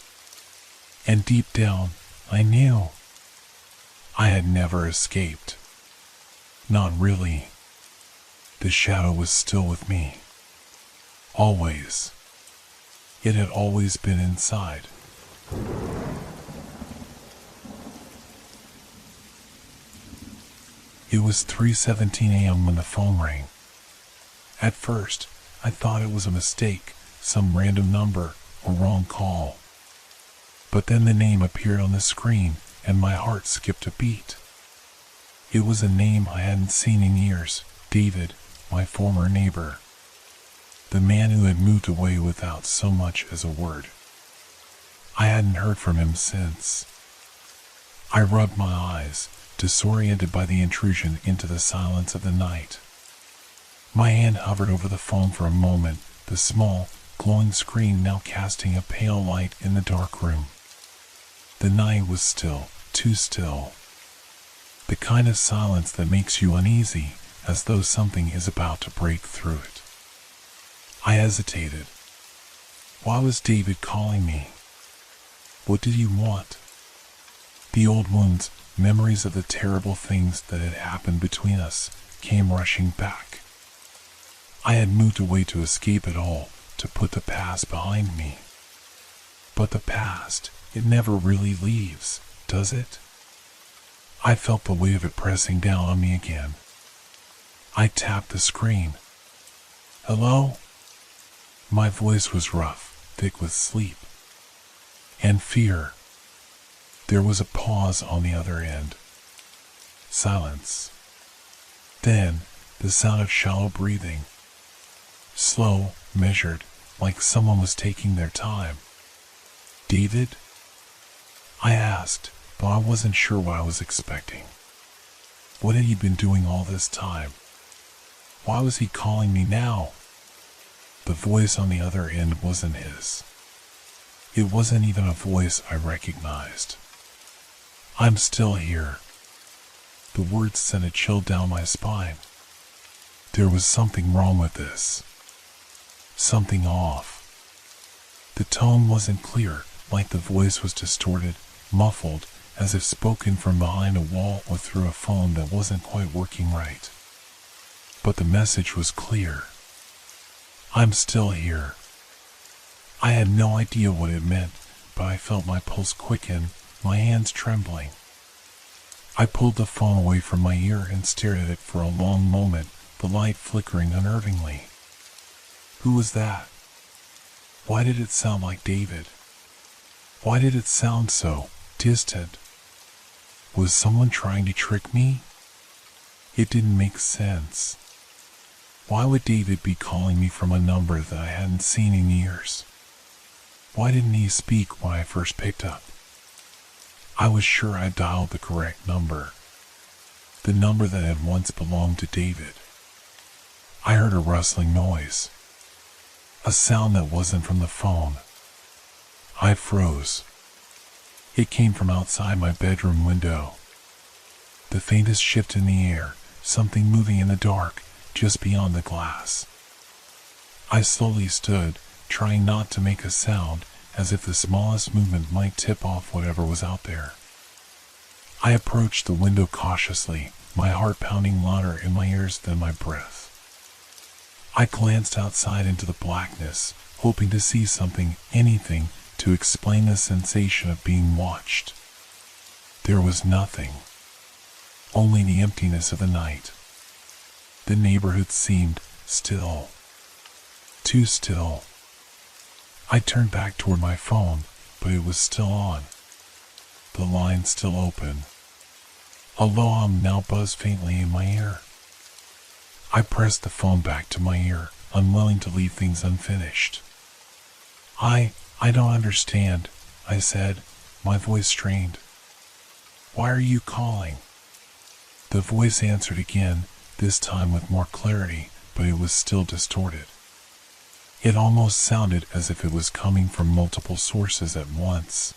And deep down, I knew I had never escaped. Not really. The shadow was still with me. Always. It had always been inside. It was 3:17 a.m. when the phone rang. At first, I thought it was a mistake, some random number or wrong call. But then the name appeared on the screen and my heart skipped a beat. It was a name I hadn't seen in years, David, my former neighbor. The man who had moved away without so much as a word. I hadn't heard from him since. I rubbed my eyes, disoriented by the intrusion into the silence of the night. My hand hovered over the phone for a moment, the small, glowing screen now casting a pale light in the dark room. The night was still, too still. The kind of silence that makes you uneasy, as though something is about to break through it. I hesitated. Why was David calling me? What did he want? The old wounds, memories of the terrible things that had happened between us, came rushing back. I had moved away to escape it all, to put the past behind me. But the past, it never really leaves, does it? I felt the weight of it pressing down on me again. I tapped the screen. Hello? My voice was rough, thick with sleep and fear. There was a pause on the other end. Silence. Then, the sound of shallow breathing. Slow, measured, like someone was taking their time. David? I asked, though I wasn't sure what I was expecting. What had he been doing all this time? Why was he calling me now? The voice on the other end wasn't his. It wasn't even a voice I recognized. I'm still here. The words sent a chill down my spine. There was something wrong with this. Something off. The tone wasn't clear, like the voice was distorted, muffled, as if spoken from behind a wall or through a phone that wasn't quite working right. But the message was clear. I'm still here. I had no idea what it meant, but I felt my pulse quicken, my hands trembling. I pulled the phone away from my ear and stared at it for a long moment, the light flickering unnervingly. Who was that? Why did it sound like David? Why did it sound so distant? Was someone trying to trick me? It didn't make sense. Why would David be calling me from a number that I hadn't seen in years? Why didn't he speak when I first picked up? I was sure I dialed the correct number. The number that had once belonged to David. I heard a rustling noise. A sound that wasn't from the phone. I froze. It came from outside my bedroom window. The faintest shift in the air, something moving in the dark, just beyond the glass. I slowly stood, trying not to make a sound, as if the smallest movement might tip off whatever was out there. I approached the window cautiously, my heart pounding louder in my ears than my breath. I glanced outside into the blackness, hoping to see something, anything, to explain the sensation of being watched. There was nothing. Only the emptiness of the night. The neighborhood seemed still. Too still. I turned back toward my phone, but it was still on. The line still open. A low hum now buzzed faintly in my ear. I pressed the phone back to my ear, unwilling to leave things unfinished. I don't understand, I said, my voice strained. Why are you calling? The voice answered again, this time with more clarity, but it was still distorted. It almost sounded as if it was coming from multiple sources at once.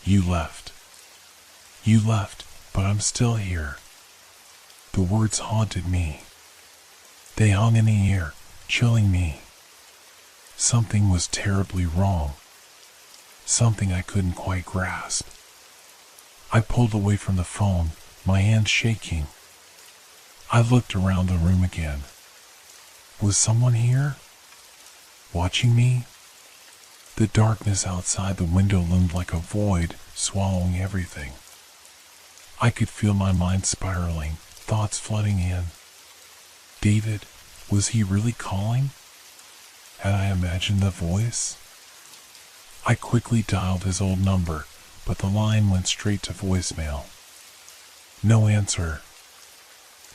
You left. You left, but I'm still here. The words haunted me. They hung in the air, chilling me. Something was terribly wrong. Something I couldn't quite grasp. I pulled away from the phone, my hands shaking. I looked around the room again. Was someone here? Watching me? The darkness outside the window loomed like a void, swallowing everything. I could feel my mind spiraling, thoughts flooding in. David, was he really calling? Had I imagined the voice? I quickly dialed his old number, but the line went straight to voicemail. No answer.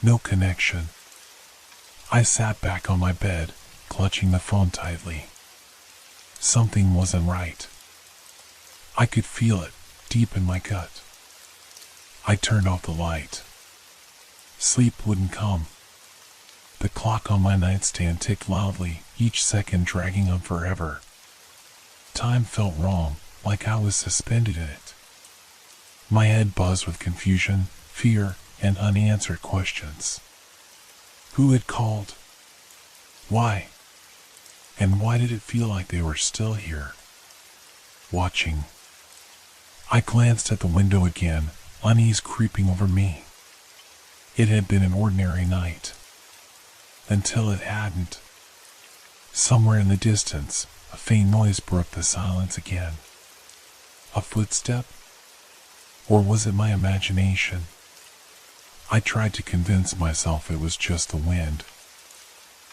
No connection. I sat back on my bed, clutching the phone tightly. Something wasn't right. I could feel it, deep in my gut. I turned off the light. Sleep wouldn't come. The clock on my nightstand ticked loudly, each second dragging on forever. Time felt wrong, like I was suspended in it. My head buzzed with confusion, fear, and unanswered questions. Who had called? Why? And why did it feel like they were still here? Watching. I glanced at the window again, unease creeping over me. It had been an ordinary night. Until it hadn't. Somewhere in the distance, a faint noise broke the silence again. A footstep? Or was it my imagination? I tried to convince myself it was just the wind.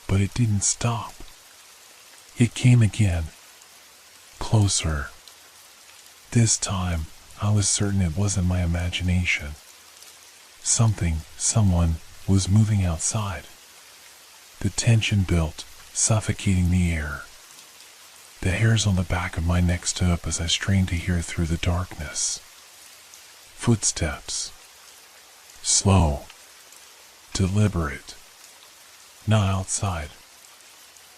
But it didn't stop. It came again. Closer. This time, I was certain it wasn't my imagination. Someone, was moving outside. The tension built, suffocating the air. The hairs on the back of my neck stood up as I strained to hear through the darkness. Footsteps. Slow. Deliberate. Not outside.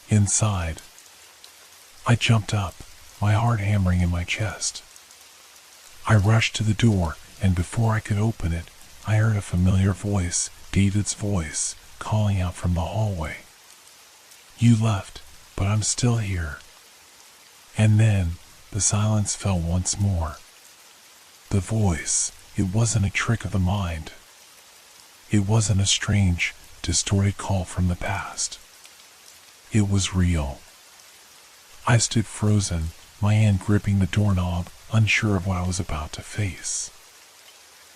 Inside. I jumped up, my heart hammering in my chest. I rushed to the door, and before I could open it, I heard a familiar voice, David's voice, calling out from the hallway. "You left, but I'm still here." And then, the silence fell once more. The voice, it wasn't a trick of the mind. It wasn't a strange, distorted call from the past. It was real. I stood frozen, my hand gripping the doorknob, unsure of what I was about to face.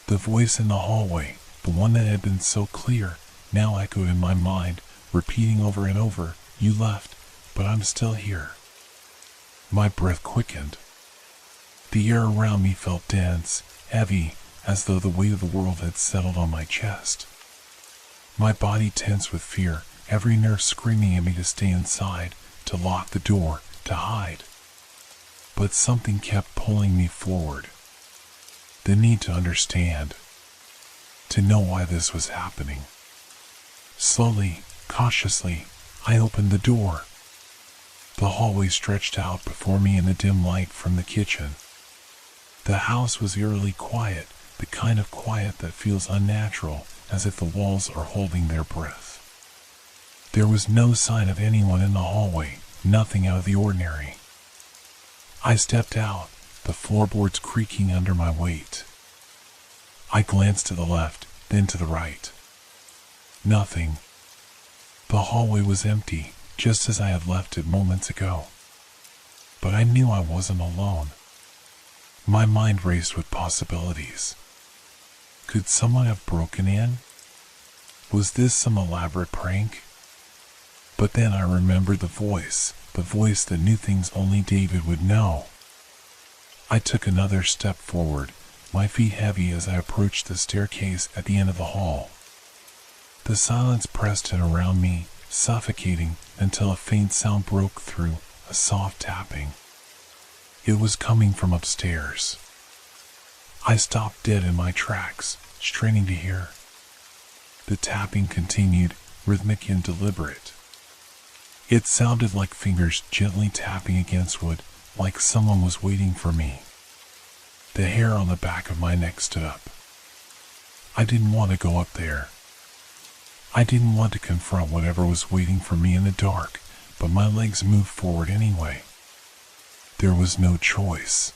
The voice in the hallway, the one that had been so clear, now echoed in my mind, repeating over and over, "You left, but I'm still here." My breath quickened. The air around me felt dense, heavy, as though the weight of the world had settled on my chest. My body tensed with fear, every nerve screaming at me to stay inside, to lock the door, to hide. But something kept pulling me forward. The need to understand. To know why this was happening. Slowly, cautiously, I opened the door. The hallway stretched out before me in the dim light from the kitchen. The house was eerily quiet, the kind of quiet that feels unnatural, as if the walls are holding their breath. There was no sign of anyone in the hallway, nothing out of the ordinary. I stepped out, the floorboards creaking under my weight. I glanced to the left, then to the right. Nothing. The hallway was empty, just as I had left it moments ago. But I knew I wasn't alone. My mind raced with possibilities. Could someone have broken in? Was this some elaborate prank? But then I remembered the voice that knew things only David would know. I took another step forward, my feet heavy as I approached the staircase at the end of the hall. The silence pressed in around me, suffocating, until a faint sound broke through, a soft tapping. It was coming from upstairs. I stopped dead in my tracks, straining to hear. The tapping continued, rhythmic and deliberate. It sounded like fingers gently tapping against wood, like someone was waiting for me. The hair on the back of my neck stood up. I didn't want to go up there. I didn't want to confront whatever was waiting for me in the dark, but my legs moved forward anyway. There was no choice.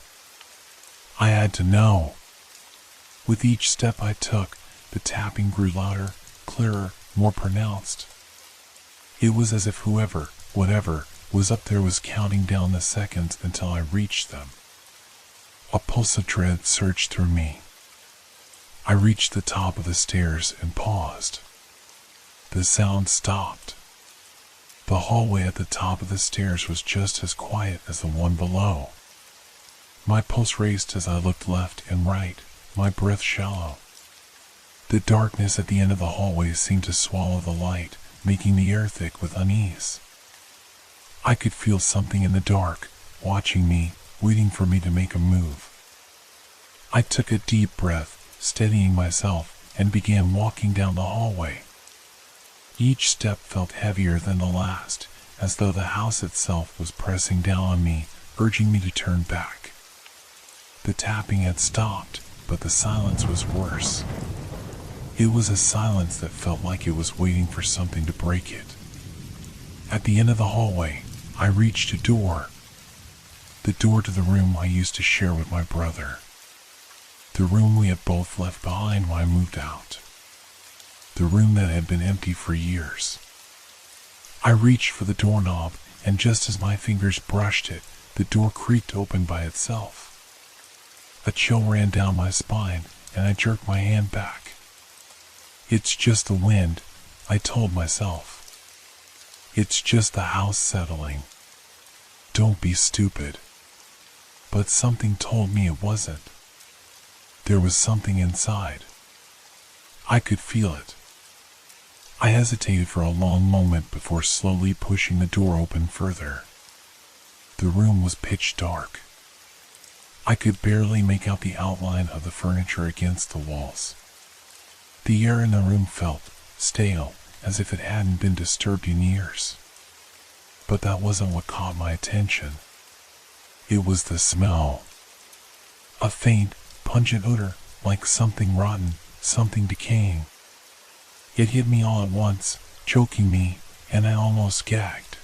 I had to know. With each step I took, the tapping grew louder, clearer, more pronounced. It was as if whoever, whatever, was up there was counting down the seconds until I reached them. A pulse of dread surged through me. I reached the top of the stairs and paused. The sound stopped. The hallway at the top of the stairs was just as quiet as the one below. My pulse raced as I looked left and right, my breath shallow. The darkness at the end of the hallway seemed to swallow the light, making the air thick with unease. I could feel something in the dark, watching me, waiting for me to make a move. I took a deep breath, steadying myself, and began walking down the hallway. Each step felt heavier than the last, as though the house itself was pressing down on me, urging me to turn back. The tapping had stopped, but the silence was worse. It was a silence that felt like it was waiting for something to break it. At the end of the hallway, I reached a door. The door to the room I used to share with my brother. The room we had both left behind when I moved out. The room that had been empty for years. I reached for the doorknob, and just as my fingers brushed it, the door creaked open by itself. A chill ran down my spine, and I jerked my hand back. It's just the wind, I told myself. It's just the house settling. Don't be stupid. But something told me it wasn't. There was something inside. I could feel it. I hesitated for a long moment before slowly pushing the door open further. The room was pitch dark. I could barely make out the outline of the furniture against the walls. The air in the room felt stale, as if it hadn't been disturbed in years. But that wasn't what caught my attention. It was the smell. A faint, pungent odor, like something rotten, something decaying. It hit me all at once, choking me, and I almost gagged.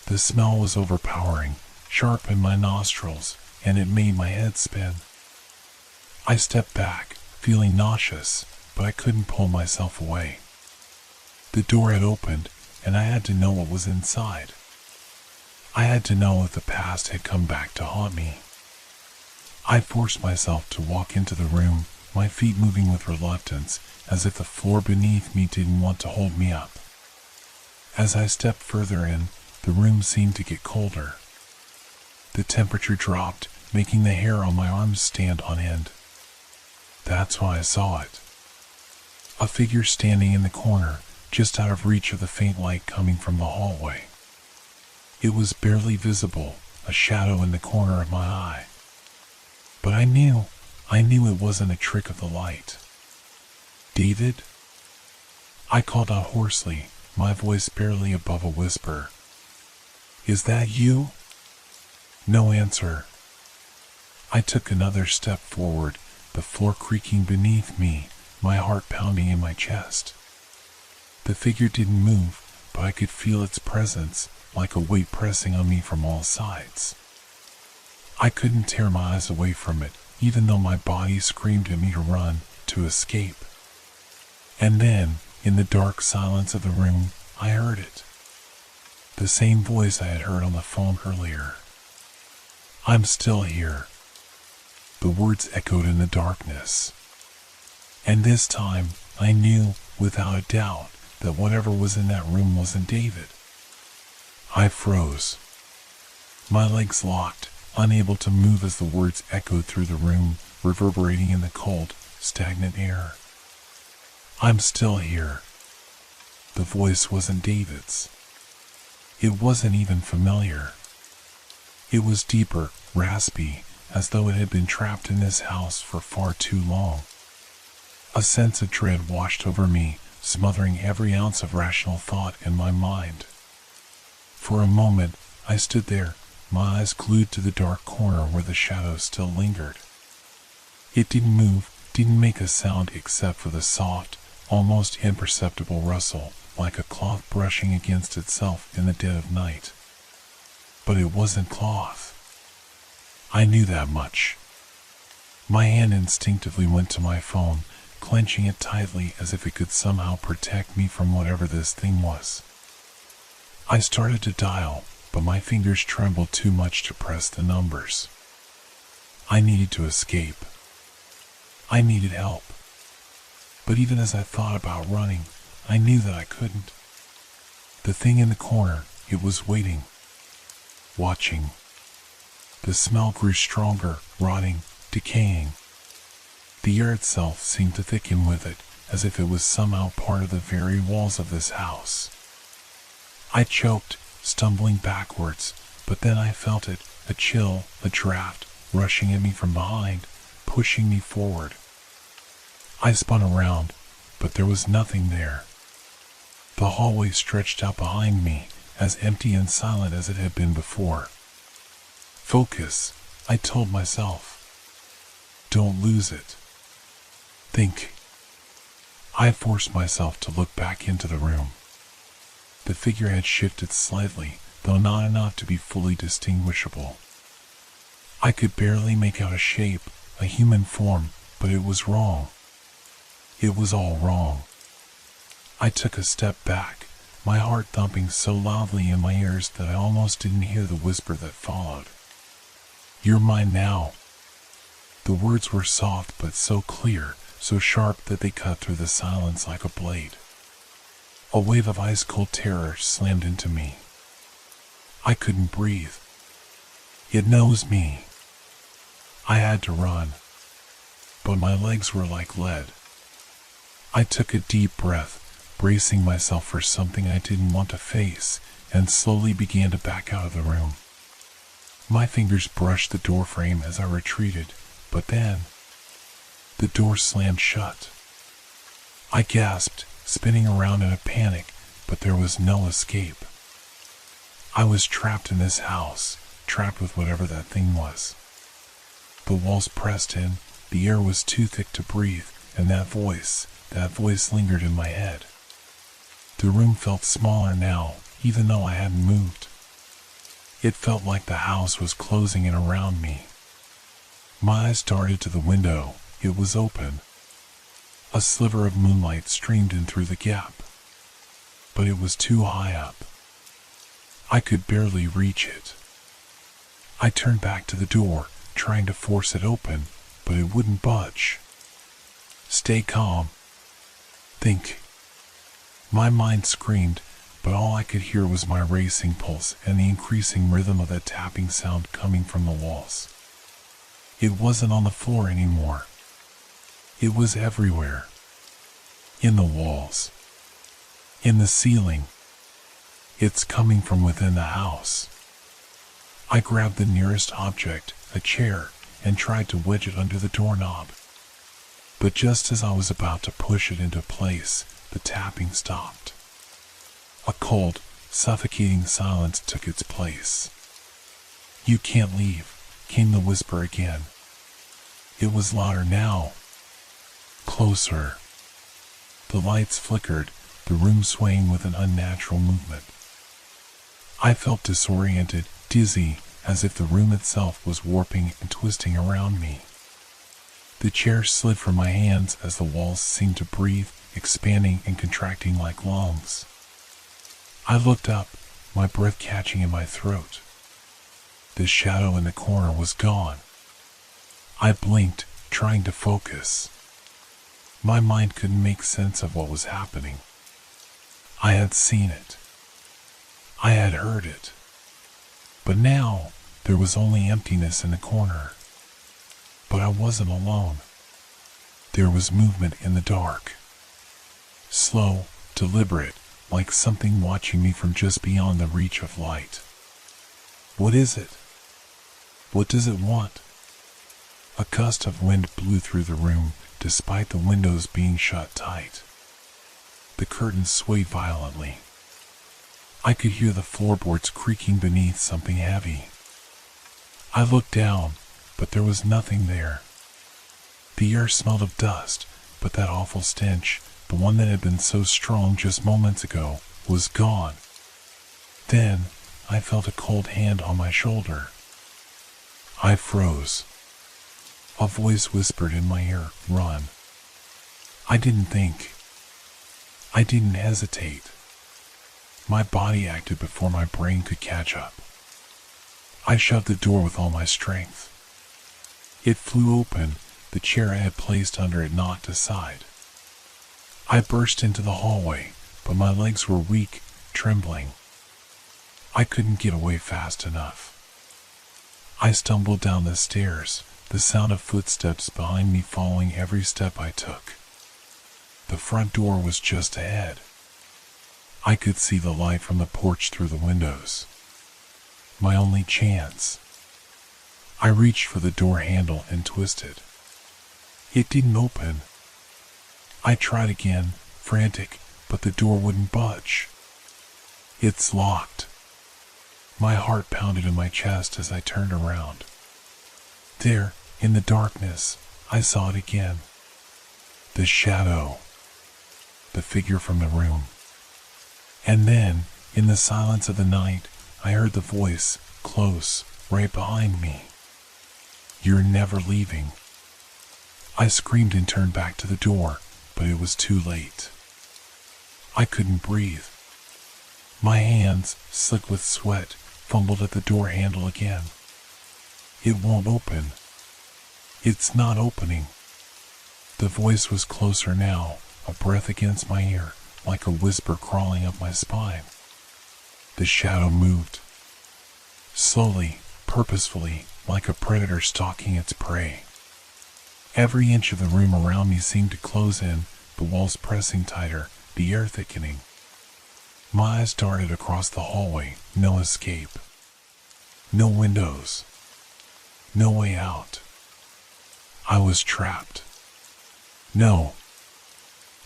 The smell was overpowering, sharp in my nostrils, and it made my head spin. I stepped back, feeling nauseous, but I couldn't pull myself away. The door had opened, and I had to know what was inside. I had to know if the past had come back to haunt me. I forced myself to walk into the room, my feet moving with reluctance, as if the floor beneath me didn't want to hold me up. As I stepped further in, the room seemed to get colder. The temperature dropped, making the hair on my arms stand on end. That's when I saw it. A figure standing in the corner, just out of reach of the faint light coming from the hallway. It was barely visible, a shadow in the corner of my eye. But I knew it wasn't a trick of the light. David? I called out hoarsely, my voice barely above a whisper. Is that you? No answer. I took another step forward, the floor creaking beneath me, my heart pounding in my chest. The figure didn't move, but I could feel its presence, like a weight pressing on me from all sides. I couldn't tear my eyes away from it, even though my body screamed at me to run, to escape. And then, in the dark silence of the room, I heard it. The same voice I had heard on the phone earlier. I'm still here. The words echoed in the darkness. And this time, I knew, without a doubt, that whatever was in that room wasn't David. I froze. My legs locked, unable to move as the words echoed through the room, reverberating in the cold, stagnant air. I'm still here. The voice wasn't David's. It wasn't even familiar. It was deeper, raspy, as though it had been trapped in this house for far too long. A sense of dread washed over me, smothering every ounce of rational thought in my mind. For a moment, I stood there, my eyes glued to the dark corner where the shadow still lingered. It didn't move, didn't make a sound except for the soft, almost imperceptible rustle, like a cloth brushing against itself in the dead of night. But it wasn't cloth. I knew that much. My hand instinctively went to my phone, clenching it tightly as if it could somehow protect me from whatever this thing was. I started to dial, but my fingers trembled too much to press the numbers. I needed to escape. I needed help. But even as I thought about running, I knew that I couldn't. The thing in the corner, it was waiting. Watching. The smell grew stronger, rotting, decaying. The air itself seemed to thicken with it, as if it was somehow part of the very walls of this house. I choked, stumbling backwards, but then I felt it, a chill, a draft, rushing at me from behind, pushing me forward. I spun around, but there was nothing there. The hallway stretched out behind me, as empty and silent as it had been before. Focus, I told myself. Don't lose it. Think. I forced myself to look back into the room. The figure had shifted slightly, though not enough to be fully distinguishable. I could barely make out a shape, a human form, but it was wrong. It was all wrong. I took a step back, my heart thumping so loudly in my ears that I almost didn't hear the whisper that followed. You're mine now. The words were soft but so clear, so sharp that they cut through the silence like a blade. A wave of ice-cold terror slammed into me. I couldn't breathe. It knows me. I had to run, but my legs were like lead. I took a deep breath, bracing myself for something I didn't want to face, and slowly began to back out of the room. My fingers brushed the door frame as I retreated, but then the door slammed shut. I gasped, spinning around in a panic, but there was no escape. I was trapped in this house, trapped with whatever that thing was. The walls pressed in, the air was too thick to breathe, and that voice lingered in my head. The room felt smaller now, even though I hadn't moved. It felt like the house was closing in around me. My eyes darted to the window. It was open. A sliver of moonlight streamed in through the gap, but it was too high up. I could barely reach it. I turned back to the door, trying to force it open, but it wouldn't budge. Stay calm. Think. My mind screamed, but all I could hear was my racing pulse and the increasing rhythm of that tapping sound coming from the walls. It wasn't on the floor anymore. It was everywhere. In the walls. In the ceiling. It's coming from within the house. I grabbed the nearest object, a chair, and tried to wedge it under the doorknob. But just as I was about to push it into place, the tapping stopped. A cold, suffocating silence took its place. "You can't leave," came the whisper again. It was louder now. Closer. The lights flickered, the room swaying with an unnatural movement. I felt disoriented, dizzy, as if the room itself was warping and twisting around me. The chair slid from my hands as the walls seemed to breathe, expanding and contracting like lungs. I looked up, my breath catching in my throat. The shadow in the corner was gone. I blinked, trying to focus. My mind couldn't make sense of what was happening. I had seen it. I had heard it. But now, there was only emptiness in the corner. But I wasn't alone. There was movement in the dark. Slow, deliberate, like something watching me from just beyond the reach of light. What is it? What does it want? A gust of wind blew through the room, despite the windows being shut tight. The curtains swayed violently. I could hear the floorboards creaking beneath something heavy. I looked down, but there was nothing there. The air smelled of dust, but that awful stench, the one that had been so strong just moments ago, was gone. Then, I felt a cold hand on my shoulder. I froze. A voice whispered in my ear, "Run." I didn't think. I didn't hesitate. My body acted before my brain could catch up. I shoved the door with all my strength. It flew open, the chair I had placed under it knocked aside. I burst into the hallway, but my legs were weak, trembling. I couldn't get away fast enough. I stumbled down the stairs, the sound of footsteps behind me following every step I took. The front door was just ahead. I could see the light from the porch through the windows. My only chance. I reached for the door handle and twisted. It didn't open. I tried again, frantic, but the door wouldn't budge. "It's locked." My heart pounded in my chest as I turned around. There, in the darkness, I saw it again. The shadow. The figure from the room. And then, in the silence of the night, I heard the voice, close, right behind me. "You're never leaving." I screamed and turned back to the door, but it was too late. I couldn't breathe. My hands, slick with sweat, fumbled at the door handle again. It won't open. It's not opening. The voice was closer now, a breath against my ear, like a whisper crawling up my spine. The shadow moved. Slowly, purposefully, like a predator stalking its prey. Every inch of the room around me seemed to close in, the walls pressing tighter, the air thickening. My eyes darted across the hallway, no escape. No windows. No way out. I was trapped. No.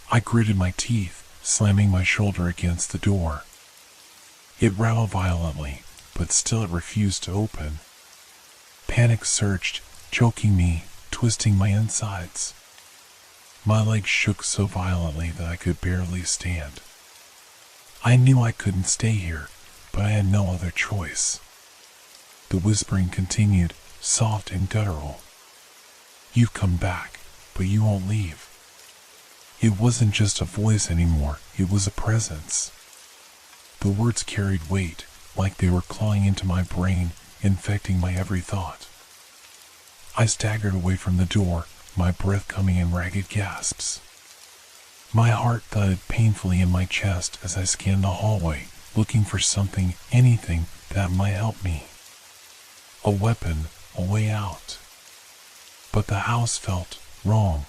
I gritted my teeth, slamming my shoulder against the door. It rattled violently, but still it refused to open. Panic surged, choking me, twisting my insides. My legs shook so violently that I could barely stand. I knew I couldn't stay here, but I had no other choice. The whispering continued, soft and guttural. You've come back, but you won't leave. It wasn't just a voice anymore, it was a presence. The words carried weight, like they were clawing into my brain, infecting my every thought. I staggered away from the door, my breath coming in ragged gasps. My heart thudded painfully in my chest as I scanned the hallway, looking for something, anything, that might help me. A weapon, a way out. But the house felt wrong.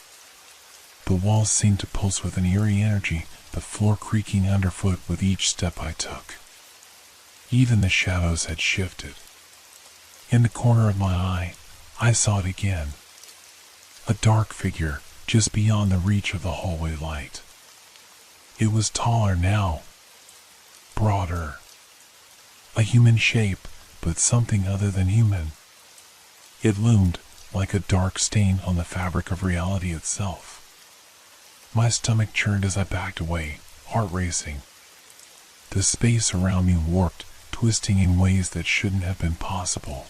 The walls seemed to pulse with an eerie energy, the floor creaking underfoot with each step I took. Even the shadows had shifted. In the corner of my eye, I saw it again. A dark figure, just beyond the reach of the hallway light. It was taller now. Broader. A human shape, but something other than human. It loomed like a dark stain on the fabric of reality itself. My stomach churned as I backed away, heart racing. The space around me warped, twisting in ways that shouldn't have been possible.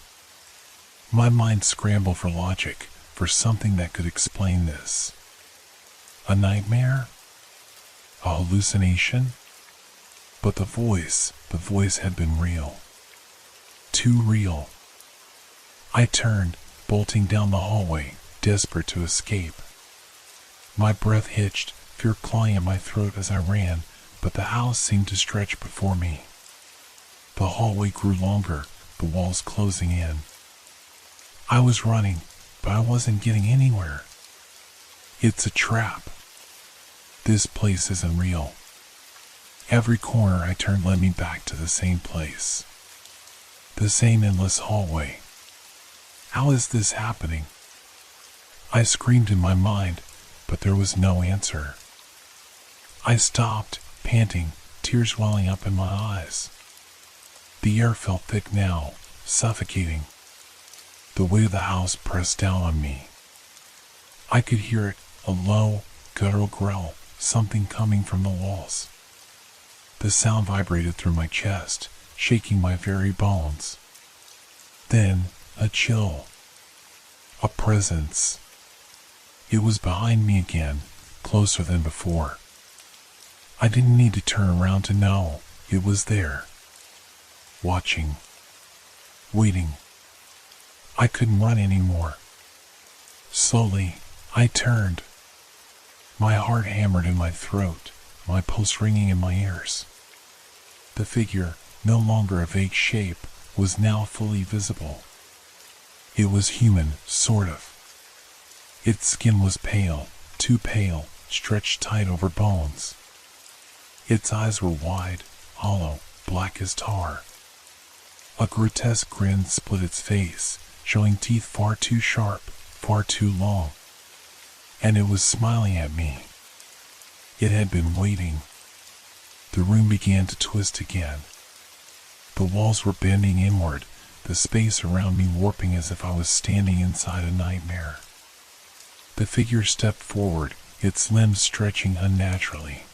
My mind scrambled for logic, for something that could explain this. A nightmare? A hallucination? But the voice had been real. Too real. I turned, bolting down the hallway, desperate to escape. My breath hitched, fear clawing at my throat as I ran, but the house seemed to stretch before me. The hallway grew longer, the walls closing in. I was running, but I wasn't getting anywhere. It's a trap. This place isn't real. Every corner I turned led me back to the same place. The same endless hallway. How is this happening? I screamed in my mind, but there was no answer. I stopped, panting, tears welling up in my eyes. The air felt thick now, suffocating. The weight of the house pressed down on me. I could hear it, a low, guttural growl, something coming from the walls. The sound vibrated through my chest, shaking my very bones. Then, a chill. A presence. It was behind me again, closer than before. I didn't need to turn around to know it was there. Watching. Waiting. I couldn't run anymore. Slowly, I turned. My heart hammered in my throat, my pulse ringing in my ears. The figure, no longer a vague shape, was now fully visible. It was human, sort of. Its skin was pale, too pale, stretched tight over bones. Its eyes were wide, hollow, black as tar. A grotesque grin split its face, showing teeth far too sharp, far too long. And it was smiling at me. It had been waiting. The room began to twist again. The walls were bending inward, the space around me warping as if I was standing inside a nightmare. The figure stepped forward, its limbs stretching unnaturally.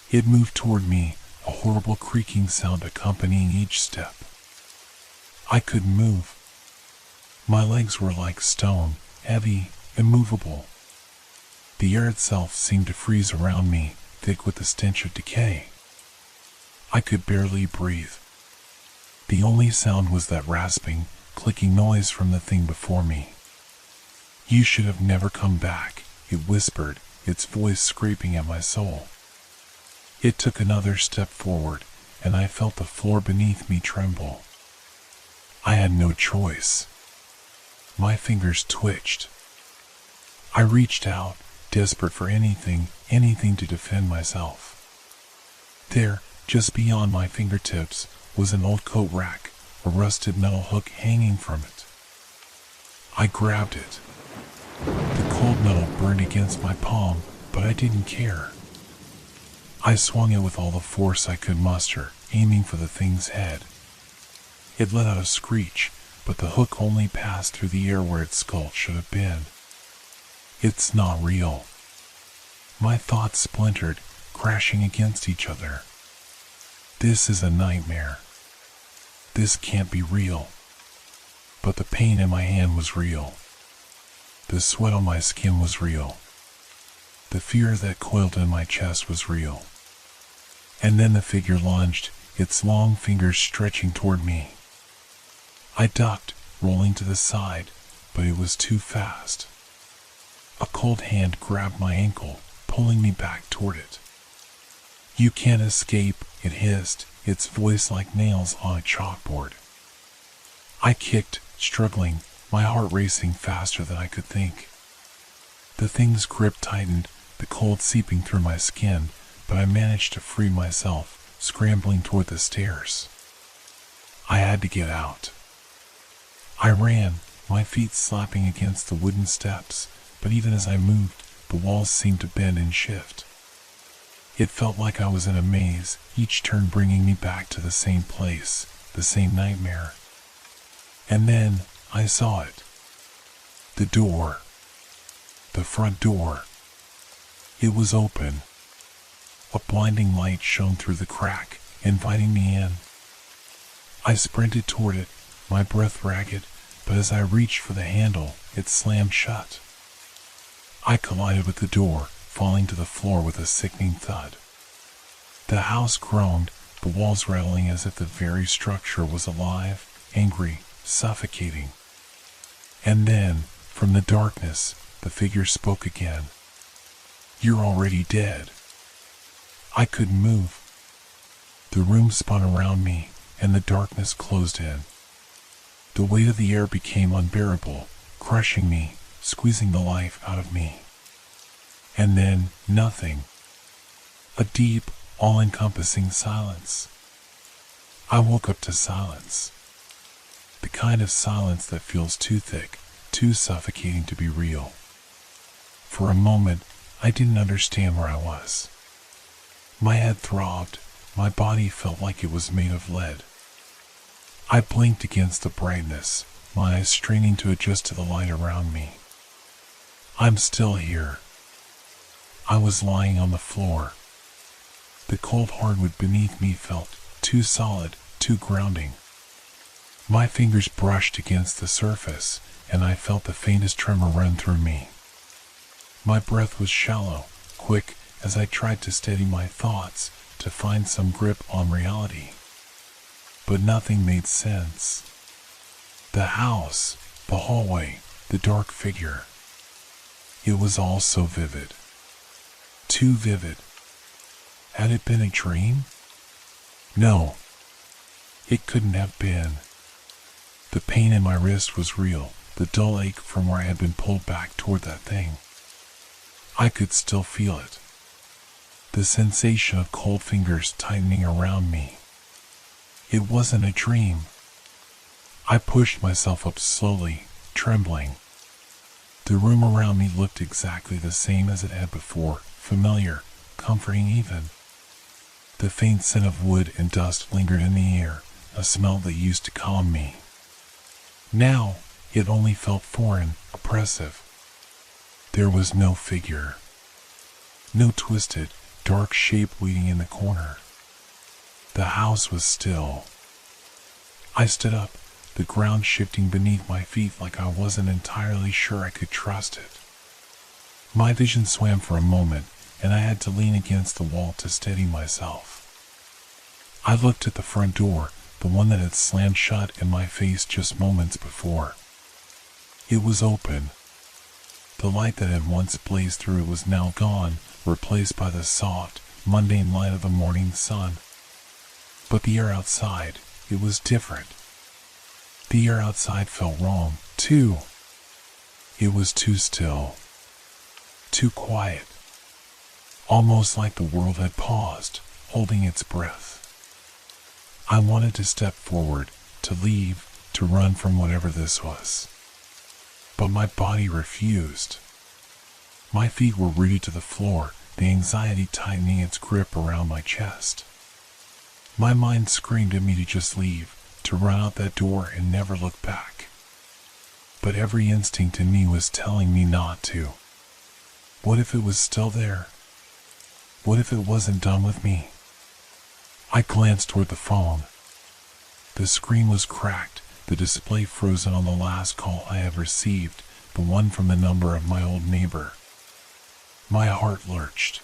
It moved toward me, a horrible creaking sound accompanying each step. I couldn't move. My legs were like stone, heavy, immovable. The air itself seemed to freeze around me, thick with the stench of decay. I could barely breathe. The only sound was that rasping, clicking noise from the thing before me. You should have never come back, it whispered, its voice scraping at my soul. It took another step forward, and I felt the floor beneath me tremble. I had no choice. My fingers twitched. I reached out, desperate for anything to defend myself. There, just beyond my fingertips, was an old coat rack, a rusted metal hook hanging from it. I grabbed it. The cold metal burned against my palm, but I didn't care. I swung it with all the force I could muster, aiming for the thing's head. It let out a screech, but the hook only passed through the air where its skull should have been. It's not real. My thoughts splintered, crashing against each other. This is a nightmare. This can't be real. But the pain in my hand was real. The sweat on my skin was real. The fear that coiled in my chest was real. And then the figure lunged, its long fingers stretching toward me. I ducked, rolling to the side, but it was too fast. A cold hand grabbed my ankle, pulling me back toward it. You can't escape, it hissed, its voice like nails on a chalkboard. I kicked, struggling, my heart racing faster than I could think. The thing's grip tightened, the cold seeping through my skin, but I managed to free myself, scrambling toward the stairs. I had to get out. I ran, my feet slapping against the wooden steps, but even as I moved, the walls seemed to bend and shift. It felt like I was in a maze, each turn bringing me back to the same place, the same nightmare. And then, I saw it. The door. The front door. It was open. A blinding light shone through the crack, inviting me in. I sprinted toward it, my breath ragged, but as I reached for the handle, it slammed shut. I collided with the door, falling to the floor with a sickening thud. The house groaned, the walls rattling as if the very structure was alive, angry, suffocating. And then, from the darkness, the figure spoke again. You're already dead. I couldn't move. The room spun around me, and the darkness closed in. The weight of the air became unbearable, crushing me, squeezing the life out of me. And then, nothing. A deep, all-encompassing silence. I woke up to silence. The kind of silence that feels too thick, too suffocating to be real. For a moment, I didn't understand where I was. My head throbbed, my body felt like it was made of lead. I blinked against the brightness, my eyes straining to adjust to the light around me. I'm still here. I was lying on the floor. The cold hardwood beneath me felt too solid, too grounding. My fingers brushed against the surface, and I felt the faintest tremor run through me. My breath was shallow, quick, as I tried to steady my thoughts, to find some grip on reality. But nothing made sense. The house, the hallway, the dark figure. It was all so vivid. Too vivid. Had it been a dream? No. It couldn't have been. The pain in my wrist was real, the dull ache from where I had been pulled back toward that thing. I could still feel it. The sensation of cold fingers tightening around me. It wasn't a dream. I pushed myself up slowly, trembling. The room around me looked exactly the same as it had before, familiar, comforting even. The faint scent of wood and dust lingered in the air, a smell that used to calm me. Now, it only felt foreign, oppressive. There was no figure. No twisted, dark shape waiting in the corner. The house was still. I stood up, the ground shifting beneath my feet like I wasn't entirely sure I could trust it. My vision swam for a moment, and I had to lean against the wall to steady myself. I looked at the front door, the one that had slammed shut in my face just moments before. It was open. The light that had once blazed through it was now gone, replaced by the soft, mundane light of the morning sun. But the air outside, it was different. The air outside felt wrong, too. It was too still, too quiet, almost like the world had paused, holding its breath. I wanted to step forward, to leave, to run from whatever this was. But my body refused. My feet were rooted to the floor, the anxiety tightening its grip around my chest. My mind screamed at me to just leave, to run out that door and never look back. But every instinct in me was telling me not to. What if it was still there? What if it wasn't done with me? I glanced toward the phone. The screen was cracked, the display frozen on the last call I had received, the one from the number of my old neighbor. My heart lurched.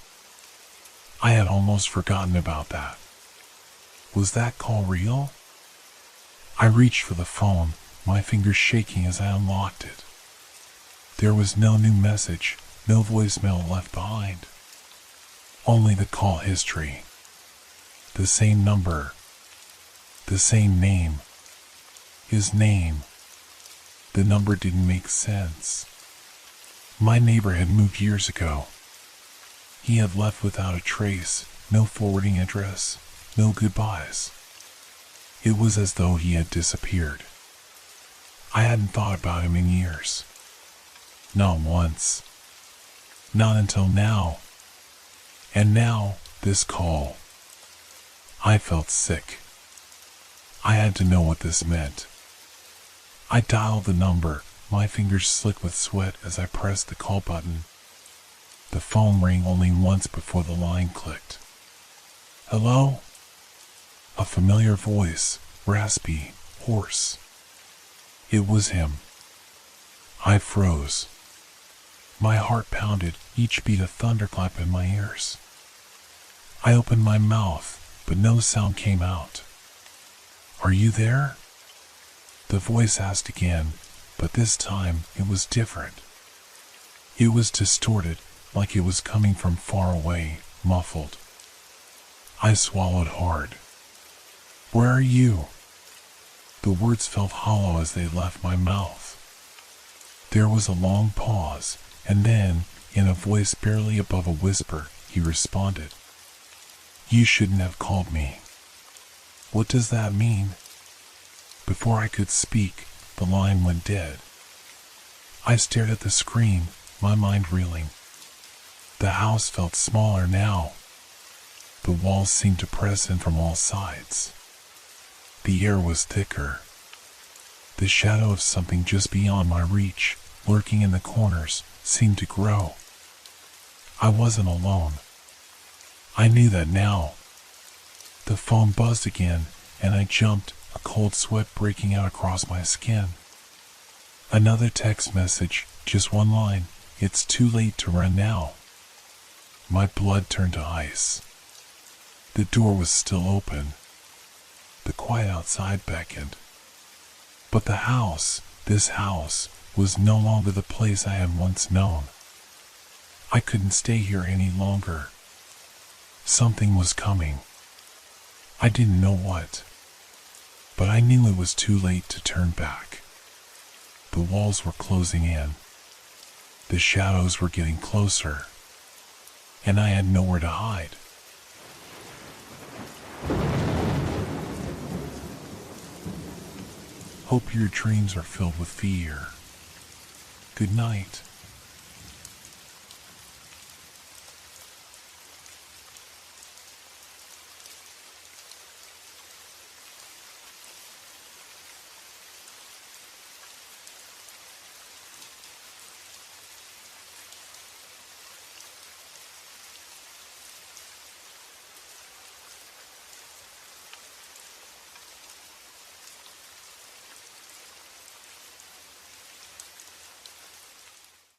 I had almost forgotten about that. Was that call real? I reached for the phone, my fingers shaking as I unlocked it. There was no new message, no voicemail left behind. Only the call history. The same number. The same name. His name. The number didn't make sense. My neighbor had moved years ago. He had left without a trace, no forwarding address, no goodbyes. It was as though he had disappeared. I hadn't thought about him in years. Not once. Not until now. And now, this call. I felt sick. I had to know what this meant. I dialed the number, my fingers slick with sweat as I pressed the call button. The phone rang only once before the line clicked. Hello? A familiar voice, raspy, hoarse. It was him. I froze. My heart pounded, each beat a thunderclap in my ears. I opened my mouth, but no sound came out. Are you there? The voice asked again, but this time it was different. It was distorted, like it was coming from far away, muffled. I swallowed hard. Where are you? The words felt hollow as they left my mouth. There was a long pause, and then, in a voice barely above a whisper, he responded. You shouldn't have called me. What does that mean? Before I could speak, the line went dead. I stared at the screen, my mind reeling. The house felt smaller now. The walls seemed to press in from all sides. The air was thicker. The shadow of something just beyond my reach, lurking in the corners, seemed to grow. I wasn't alone. I knew that now. The phone buzzed again, and I jumped, a cold sweat breaking out across my skin. Another text message, just one line. It's too late to run now. My blood turned to ice. The door was still open. The quiet outside beckoned. But the house, this house, was no longer the place I had once known. I couldn't stay here any longer. Something was coming. I didn't know what. But I knew it was too late to turn back. The walls were closing in. The shadows were getting closer. And I had nowhere to hide. Hope your dreams are filled with fear. Good night.